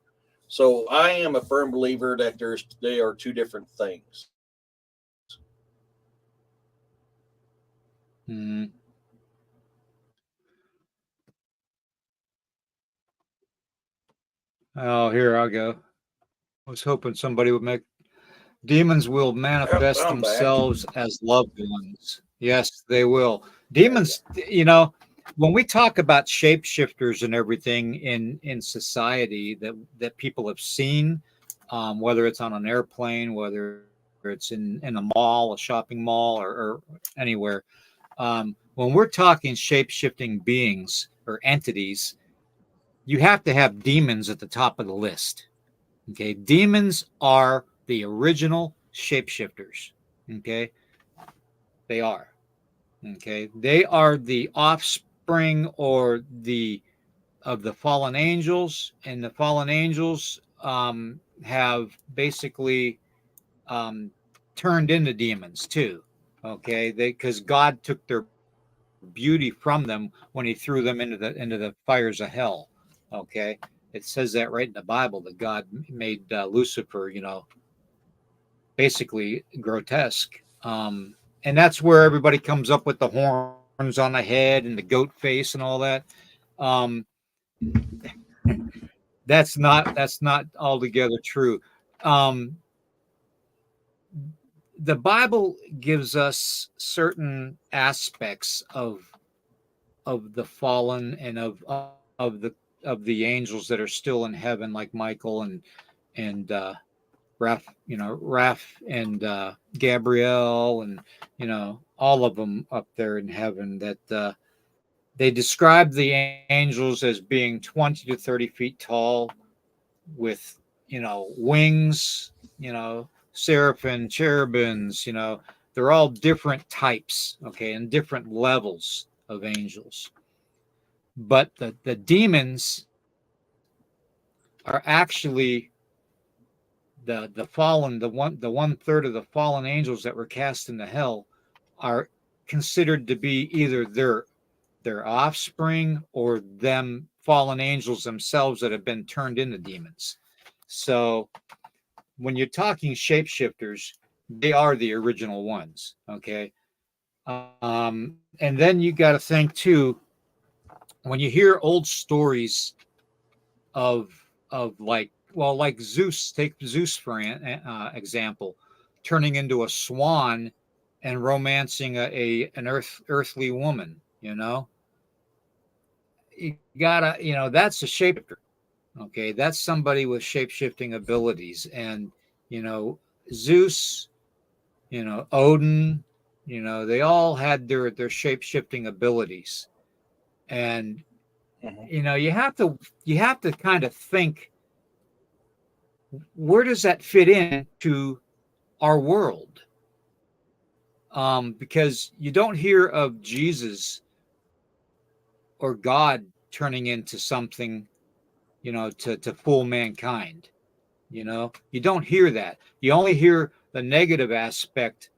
So I am a firm believer that they are two different things. Oh, here I'll go. I was hoping somebody would make demons will manifest themselves as loved ones. Yes, they will. Demons, when we talk about shapeshifters and everything in society that people have seen, whether it's on an airplane, whether it's in a mall, a shopping mall, or anywhere. When we're talking shape-shifting beings or entities, you have to have demons at the top of the list. Okay, demons are the original shapeshifters. Okay, they are. Okay, they are the offspring or the of the fallen angels, and the fallen angels have basically um, turned into demons too. Okay, they because God took their beauty from them when He threw them into the fires of hell. Okay, it says that right in the Bible that God made Lucifer, basically grotesque. And that's where everybody comes up with the horns on the head and the goat face and all that. Um, that's not altogether true. Um, the Bible gives us certain aspects of the fallen and of the angels that are still in heaven, like Michael and Raph and Gabrielle and all of them up there in heaven. That they describe the angels as being 20 to 30 feet tall with wings, seraphim, cherubims. They're all different types, okay, and different levels of angels. But the demons are actually the fallen, the one third of the fallen angels that were cast into hell are considered to be either their offspring or them fallen angels themselves that have been turned into demons. So when you're talking shapeshifters, they are the original ones. Okay. And then you got to think too, when you hear old stories of like Zeus, take Zeus for an example, turning into a swan and romancing an earthly woman. You gotta, that's a shapeshifter. Okay, that's somebody with shape shifting abilities, and you know Zeus, Odin, they all had their shape shifting abilities, and Mhm. you have to kind of think, where does that fit into our world? Because you don't hear of Jesus or God turning into something, to fool mankind. You don't hear that. You only hear the negative aspect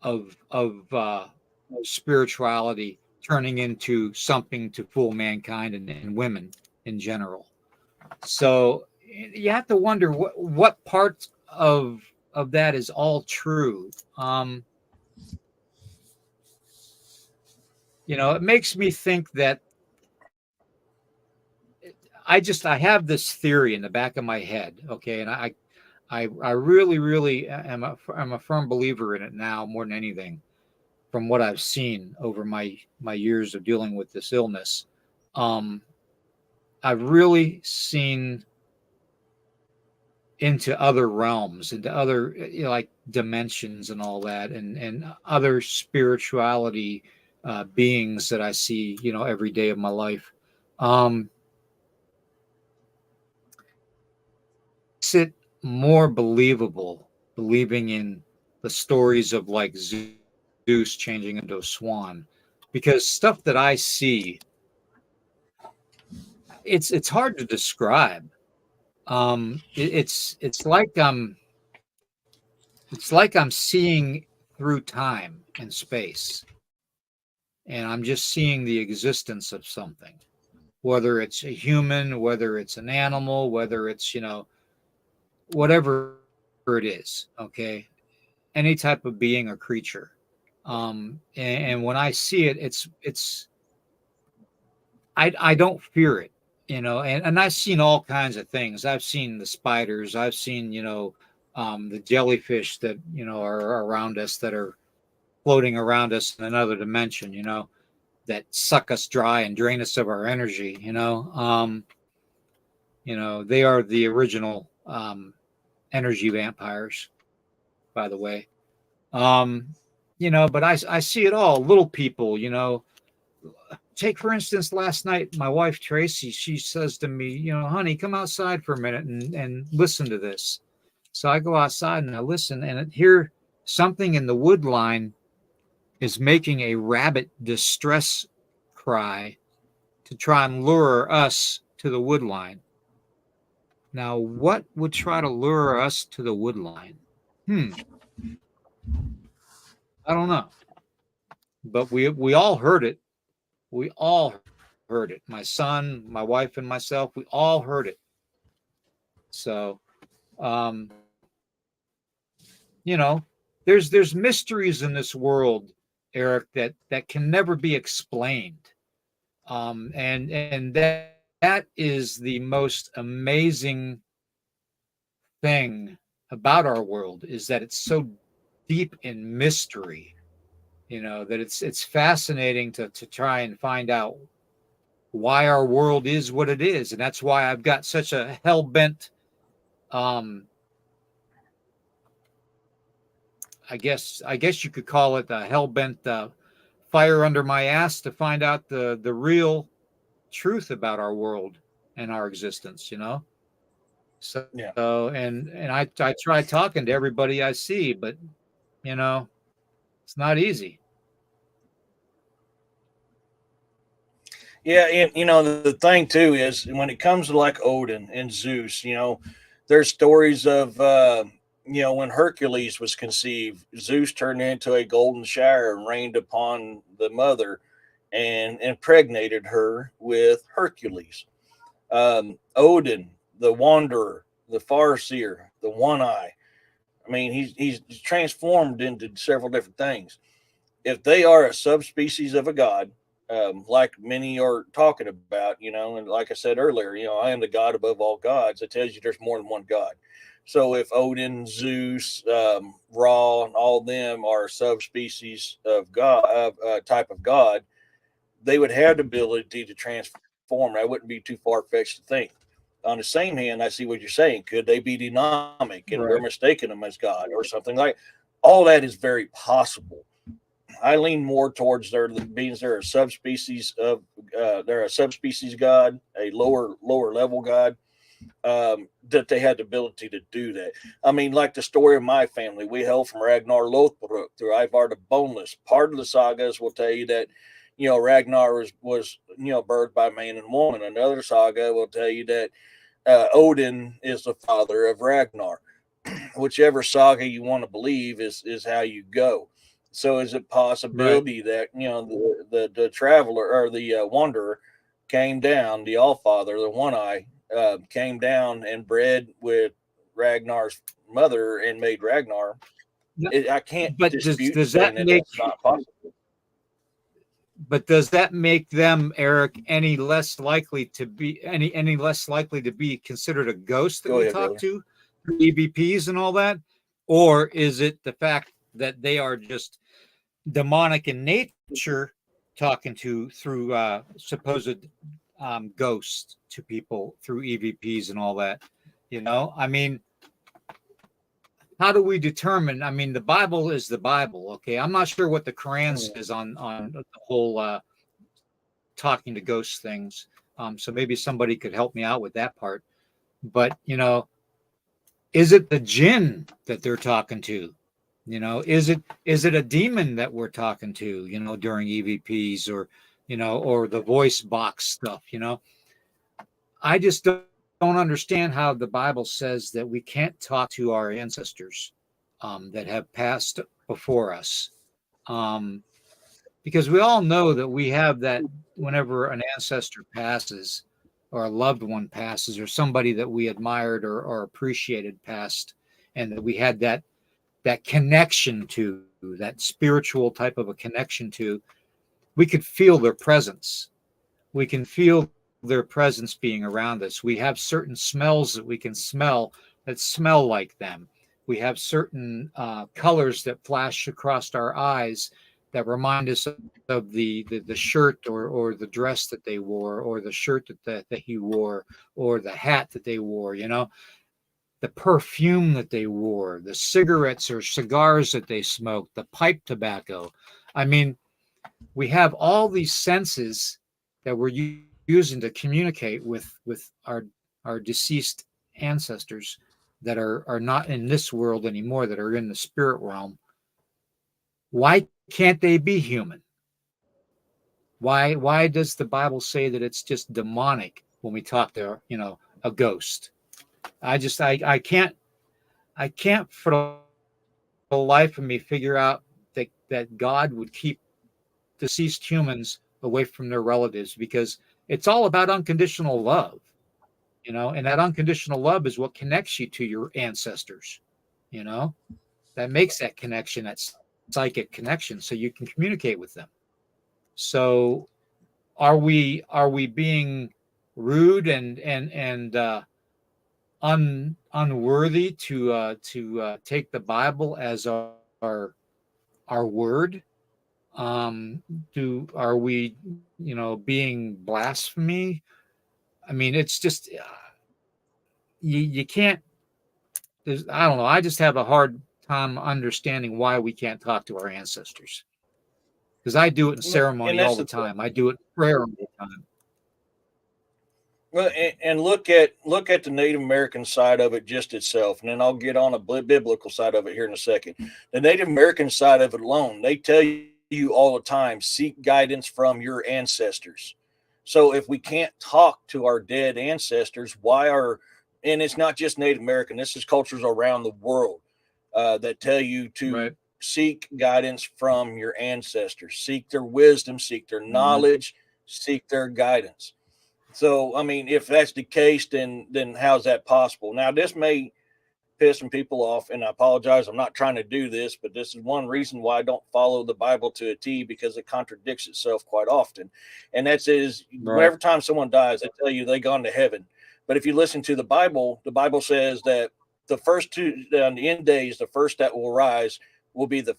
of spirituality turning into something to fool mankind and women in general. So you have to wonder what part of that is all true. It makes me think that I have this theory in the back of my head, okay, and I really really am a firm believer in it now more than anything, from what I've seen over my years of dealing with this illness. Um, I've really seen into other realms, into other like dimensions and all that, and other spirituality beings that I see, every day of my life. Um, makes it more believable, believing in the stories of like Zeus changing into a swan, because stuff that I see, it's hard to describe. It's like I'm seeing through time and space, and I'm just seeing the existence of something, whether it's a human, whether it's an animal, whether it's whatever it is. Okay, any type of being or creature. And when I see it, it's I don't fear it, and I've seen all kinds of things. I've seen the spiders. I've seen the jellyfish that are around us, that are floating around us in another dimension. That suck us dry and drain us of our energy. They are the original energy vampires. by the way. Um, but I see it all. Little people, take for instance, last night, my wife Tracy, she says to me, honey, come outside for a minute and listen to this. So I go outside and I listen, and hear something in the wood line is making a rabbit distress cry to try and lure us to the wood line. Now, what would try to lure us to the wood line? I don't know, but we all heard it. We all heard it. My son, my wife, and myself, we all heard it. So, um, there's mysteries in this world, Eric, that can never be explained. And that is the most amazing thing about our world, is that it's so deep in mystery. That it's fascinating to try and find out why our world is what it is, and that's why I've got such a hell bent, um, I guess you could call it a hell bent fire under my ass to find out the real truth about our world and our existence. So, Yeah. and I try talking to everybody I see, but it's not easy. Yeah, and the thing too is when it comes to like Odin and Zeus, there's stories of when Hercules was conceived, Zeus turned into a golden shower and rained upon the mother and impregnated her with Hercules. Odin, the Wanderer, the Farseer, the One Eye. I mean, he's transformed into several different things. If they are a subspecies of a god, like many are talking about, and like I said earlier, I am the God above all gods. It tells you there's more than one God. So if Odin, Zeus, Ra, and all them are subspecies of God, type of God, they would have the ability to transform. That wouldn't be too far fetched to think. On the same hand, I see what you're saying. Could they be dynamic and we're Right. mistaking them as God or something like? All that is very possible. I lean more towards their being they're a subspecies of they're a subspecies god, a lower level god, that they had the ability to do that. I mean, like the story of my family, we hail from Ragnar Lothbrok through Ivar the Boneless. Part of the sagas will tell you that Ragnar was birthed by man and woman. Another saga will tell you that Odin is the father of Ragnar. Whichever saga you want to believe is how you go. So is it Right. possibility that the traveler or the wanderer came down, the All Father, the One Eye, came down and bred with Ragnar's mother and made Ragnar? Yeah, I can't but dispute does saying that that make that's not possible. them, Eric, any less likely to be considered a ghost that Go we ahead, talk brother. to through EVPs and all that? Or is it the fact that they are just demonic in nature, talking to through supposed ghosts to people through EVPs and all that? I mean, how do we determine? I mean, the Bible is the Bible. Okay, I'm not sure what the Quran says on the whole talking to ghosts things. So maybe somebody could help me out with that part. But is it the jinn that they're talking to? Is it a demon that we're talking to? During EVPs, or the voice box stuff. I just don't understand how the Bible says that we can't talk to our ancestors that have passed before us. Um, because we all know that we have that whenever an ancestor passes, or a loved one passes, or somebody that we admired or appreciated passed, and that we had that connection to, that spiritual type of a connection to, we could feel their presence. We can feel their presence being around us. We have certain smells that we can smell that smell like them. We have certain colors that flash across our eyes that remind us of the shirt or the dress that they wore, or the shirt that he wore, or the hat that they wore. the perfume that they wore, the cigarettes or cigars that they smoked, the pipe tobacco. I mean, we have all these senses that we're using to communicate with our deceased ancestors that are not in this world anymore, that are in the spirit realm. Why can't they be human? Why does the Bible say that it's just demonic when we talk to, a ghost? I can't for the life of me figure out that God would keep deceased humans away from their relatives, because it's all about unconditional love, and that unconditional love is what connects you to your ancestors, you know, that makes that connection, that psychic connection, so you can communicate with them. So are we being rude and unworthy to take the Bible as our word? Do Are we, being blasphemy? I mean, it's just you can't. I don't know. I just have a hard time understanding why we can't talk to our ancestors, because I do it in Well, and ceremony all that's the the thing. time. I do it in prayer all the time. Well, and look at the Native American side of it just itself, and then I'll get on a biblical side of it here in a second. The Native American side of it alone, they tell you all the time, seek guidance from your ancestors. So if we can't talk to our dead ancestors, why are, and it's not just Native American, this is cultures around the world that tell you to Right. seek guidance from your ancestors, seek their wisdom, seek their Hmm. knowledge, seek their guidance. So, I mean, if that's the case, then how's that possible? Now, this may piss some people off, and I apologize. I'm not trying to do this, but this is one reason why I don't follow the Bible to a T, because it contradicts itself quite often. And that's is Right. whenever time someone dies, they tell you they gone to heaven. But if you listen to the Bible says that the first two on the end days, the first that will rise will be the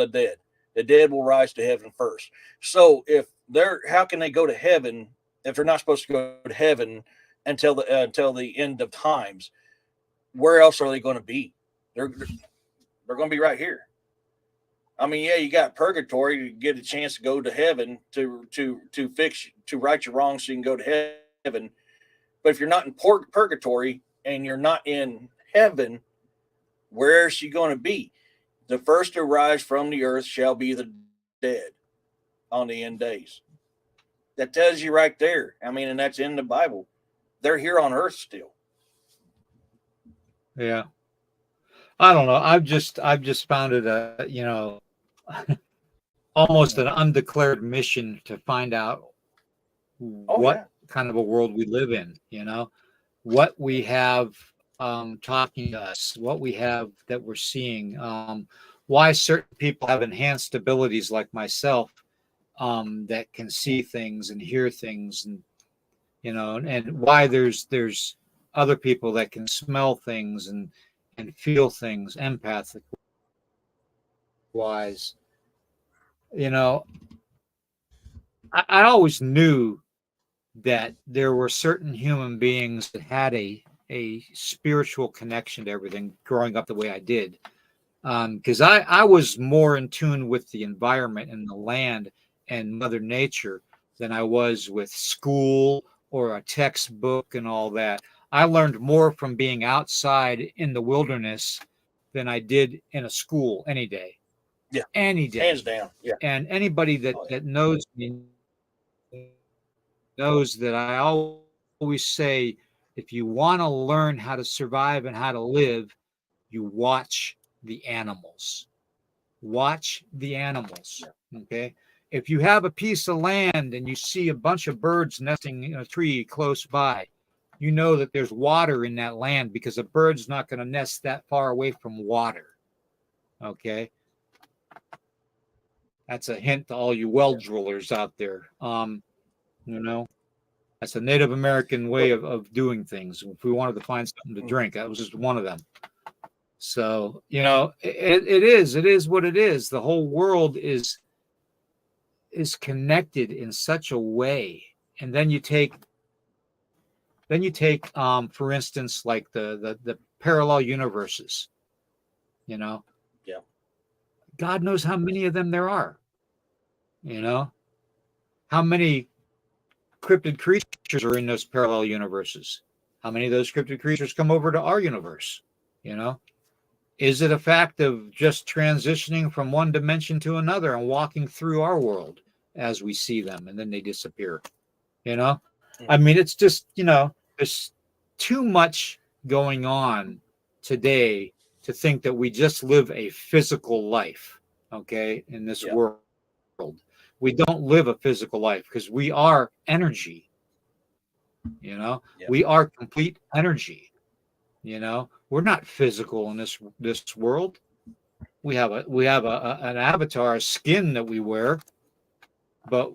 dead. The dead will rise to heaven first. So if they're, how can they go to heaven if they're not supposed to go to heaven until the end of times? Where else are they going to be? They're going to be right here. I mean, yeah, you got purgatory. You get a chance to go to heaven to right your wrongs, so you can go to heaven. But if you're not in purgatory and you're not in heaven, where is she going to be? The first to rise from the earth shall be the dead on the end days. That tells you right there. I mean, and that's in the Bible. They're here on earth still. Yeah. I don't know. I've just found it almost an undeclared mission to find out Oh what yeah. kind of a world we live in, what we have talking to us, what we have that we're seeing, why certain people have enhanced abilities like myself, that can see things and hear things, and why there's other people that can smell things and feel things empathic wise. You know, I always knew that there were certain human beings that had a spiritual connection to everything growing up the way I did. Because I was more in tune with the environment and the land and Mother Nature than I was with school or a textbook and all that. I learned more from being outside in the wilderness than I did in a school any day, Yeah. any Hands day. down. Yeah. And anybody Oh yeah. that knows me knows that I always say, if you want to learn how to survive and how to live, you watch the animals. Watch the animals. Yeah. Okay. If you have a piece of land and you see a bunch of birds nesting in a tree close by, you know that there's water in that land, because a bird's not going to nest that far away from water. Okay. That's a hint to all you well Yeah. drillers out there. You know, that's a Native American way Well, of doing things. If we wanted to find something to mhm. drink, that was just one of them. So, it is what it is. The whole world is connected in such a way. And then you take Then you take, for instance, like the parallel universes. You know, Yeah. God knows how many of them there are. You know, how many cryptid creatures are in those parallel universes? How many of those cryptid creatures come over to our universe? You know, is it a fact of just transitioning from one dimension to another and walking through our world as we see them and then they disappear? You know, I mean, it's just, there's too much going on today to think that we just live a physical life, okay, in this Yeah. world. We don't live a physical life because we are energy, Yeah. we are complete energy, we're not physical in this world. We have an avatar, a skin that we wear, but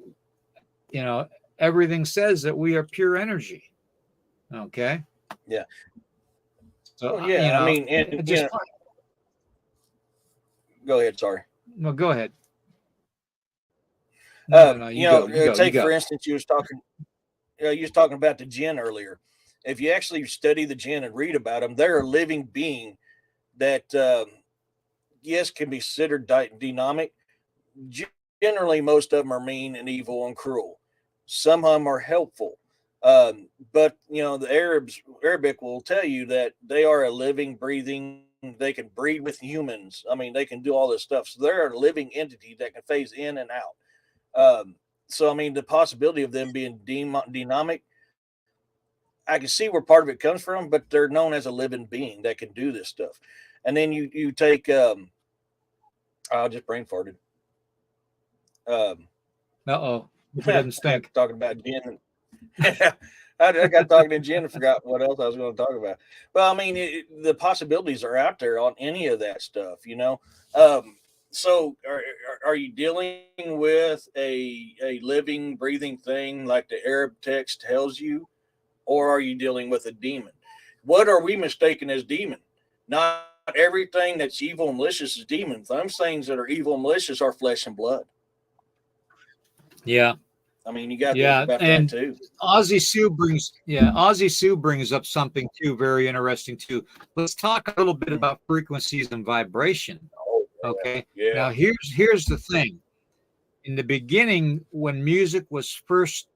you know everything says that we are pure energy. Okay. Yeah. So, Well, yeah. I mean, it and just, go ahead. Sorry. no, go ahead. No, you go, you Take for go. instance, you was talking about the jinn earlier. If you actually study the jinn and read about them, they're a living being that, yes, can be considered dynamic. Generally, most of them are mean and evil and cruel. Some of them are helpful. But the Arabic will tell you that they are a living, breathing. They can breed with humans. I mean, they can do all this stuff. So they're a living entity that can phase in and out. So I mean, the possibility of them being dynamic, I can see where part of it comes from, but they're known as a living being that can do this stuff. And then you take I just brain farted. Um, Uh-oh. Hope it I doesn't got stink. talking about gin. I got talking to Jen and forgot what else I was going to talk about. Well, I mean, the possibilities are out there on any of that stuff. So, are you dealing with a living, breathing thing like the Arab text tells you, or are you dealing with a demon? What are we mistaken as demon? Not everything that's evil and malicious is demon. Some things that are evil and malicious are flesh and blood. Yeah. I mean, you got to think Yeah. about that And too. Ozzy Sue brings up something too very interesting too. Let's talk a little bit Mm. about frequencies and vibration. Oh, Okay. yeah, yeah. Now here's the thing. In the beginning, when music was first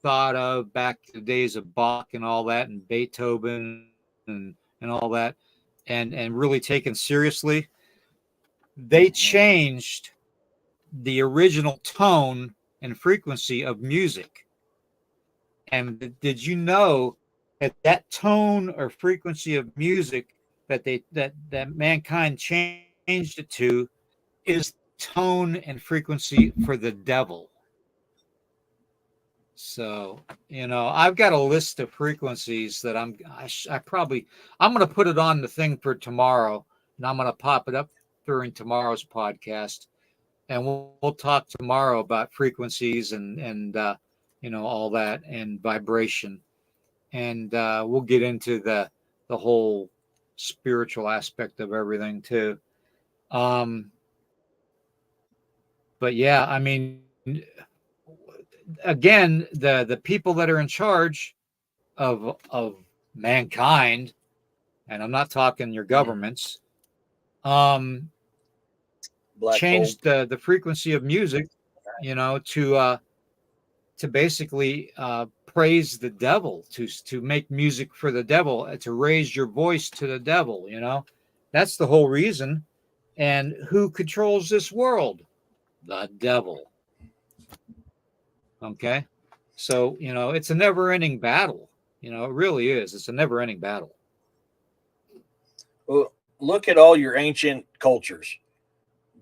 thought of back to the days of Bach and all that, and Beethoven and all that, and really taken seriously, they Mhm. changed the original tone and frequency of music. And did you know that that tone or frequency of music that mankind changed it to is tone and frequency for the devil? So, I've got a list of frequencies that I'm going to put it on the thing for tomorrow, and I'm going to pop it up during tomorrow's podcast, and we'll talk tomorrow about frequencies and all that and vibration, and we'll get into the whole spiritual aspect of everything too. Um, but yeah, I mean, again, the people that are in charge of mankind, and I'm not talking your Mhm. governments, um, Black hole. changed the frequency of music, to basically praise the devil, to make music for the devil, to raise your voice to the devil. That's the whole reason. And who controls this world? The devil. Okay, so it's a never-ending battle. It really is. It's a never-ending battle. Well, look at all your ancient cultures.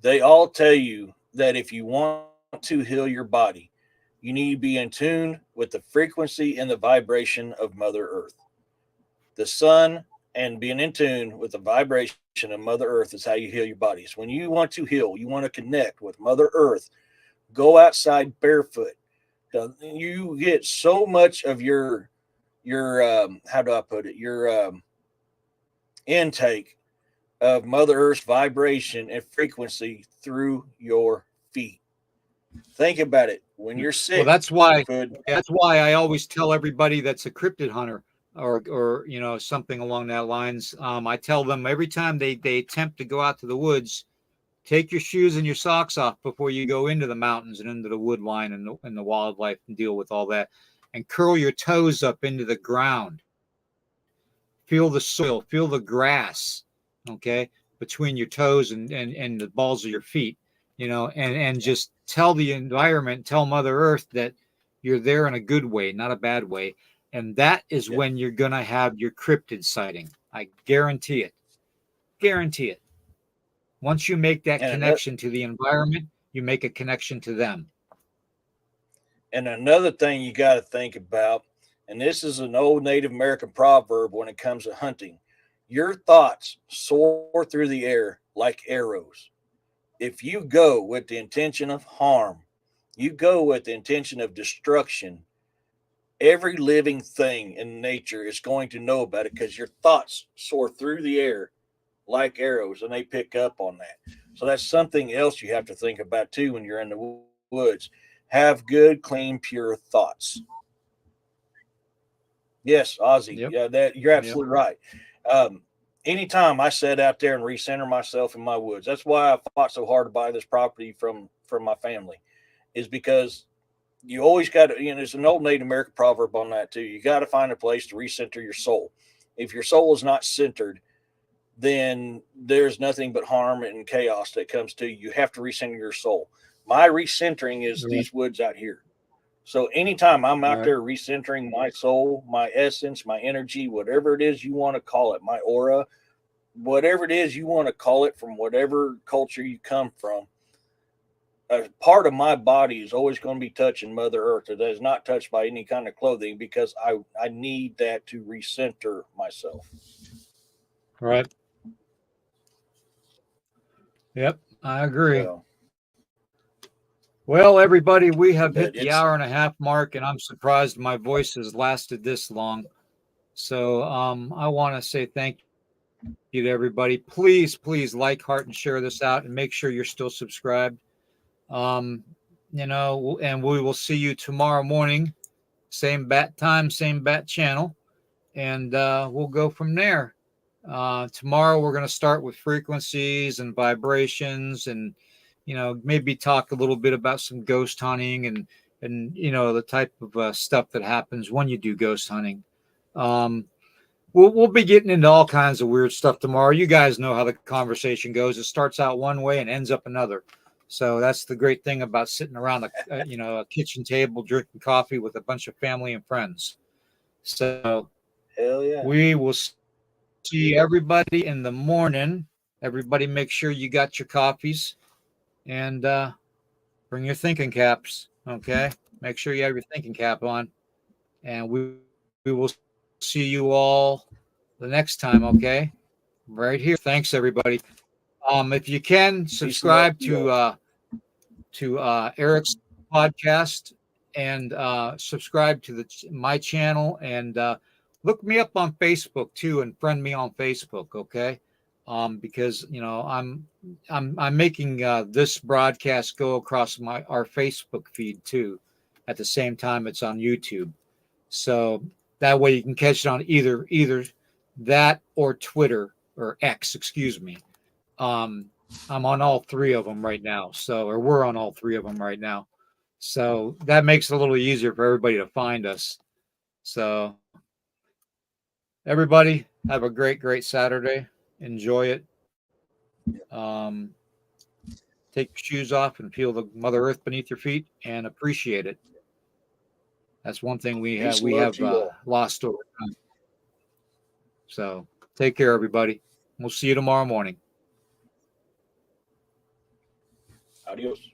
They all tell you that if you want to heal your body, you need to be in tune with the frequency and the vibration of Mother Earth. The sun and being in tune with the vibration of Mother Earth is how you heal your bodies. When you want to heal, you want to connect with Mother Earth, go outside barefoot. You get so much of your how do I put it? Your intake of Mother Earth's vibration and frequency through your feet. Think about it. When you're Well, sick, that's why could I always tell everybody that's a cryptid hunter, or something along that lines. I tell them every time they attempt to go out to the woods, take your shoes and your socks off before you go into the mountains and into the wood line and the wildlife and deal with all that, and curl your toes up into the ground. Feel the soil, feel the grass, okay, between your toes and the balls of your feet, and just tell the environment, tell Mother Earth that you're there in a good way, not a bad way. And that is when you're going to have your cryptid sighting. I guarantee it. Guarantee it. Once you make that connection to the environment, you make a connection to them. And another thing you got to think about, and this is an old Native American proverb when it comes to hunting: your thoughts soar through the air like arrows. If you go with the intention of harm, you go with the intention of destruction, every living thing in nature is going to know about it because your thoughts soar through the air like arrows and they pick up on that. So that's something else you have to think about too when you're in the woods. Have good, clean, pure thoughts. Yes, Ozzy. Yep. Yeah, that you're absolutely right. Anytime I set out there and recenter myself in my woods, that's why I fought so hard to buy this property from my family, is because you always got to, there's an old Native American proverb on that too. You got to find a place to recenter your soul. If your soul is not centered, then there's nothing but harm and chaos that comes to you. You have to recenter your soul. My recentering is these woods out here. So anytime I'm out there recentering my soul, my essence, my energy, whatever it is you want to call it, my aura, whatever it is you want to call it, from whatever culture you come from, a part of my body is always going to be touching Mother Earth that is not touched by any kind of clothing, because I need that to recenter myself. Right. Yep, I agree. So, well, everybody, we have hit the hour and a half mark, and I'm surprised my voice has lasted this long. So I want to say thank you to everybody. Please, please like, heart, and share this out, and make sure you're still subscribed. And we will see you tomorrow morning, same bat time, same bat channel, and we'll go from there. Tomorrow we're going to start with frequencies and vibrations, and maybe talk a little bit about some ghost hunting and the type of stuff that happens when you do ghost hunting. We'll be getting into all kinds of weird stuff tomorrow. You guys know how the conversation goes. It starts out one way and ends up another. So that's the great thing about sitting around a kitchen table drinking coffee with a bunch of family and friends. So hell yeah. We will see everybody in the morning. Everybody make sure you got your coffees, and bring your thinking caps. Okay, make sure you have your thinking cap on, and we will see you all the next time. Okay, right here. Thanks, everybody. If you can subscribe to Eric's podcast, and subscribe to my channel, and look me up on Facebook too, and friend me on Facebook. Okay. Because I'm making this broadcast go across our Facebook feed too, at the same time it's on YouTube, so that way you can catch it on either that or Twitter or X, excuse me. I'm on all three of them right now, or we're on all three of them right now, so that makes it a little easier for everybody to find us. So everybody have a great Saturday. Enjoy it. Take your shoes off and feel the Mother Earth beneath your feet and appreciate it. That's one thing we have lost over time. So take care, everybody. We'll see you tomorrow morning. Adios.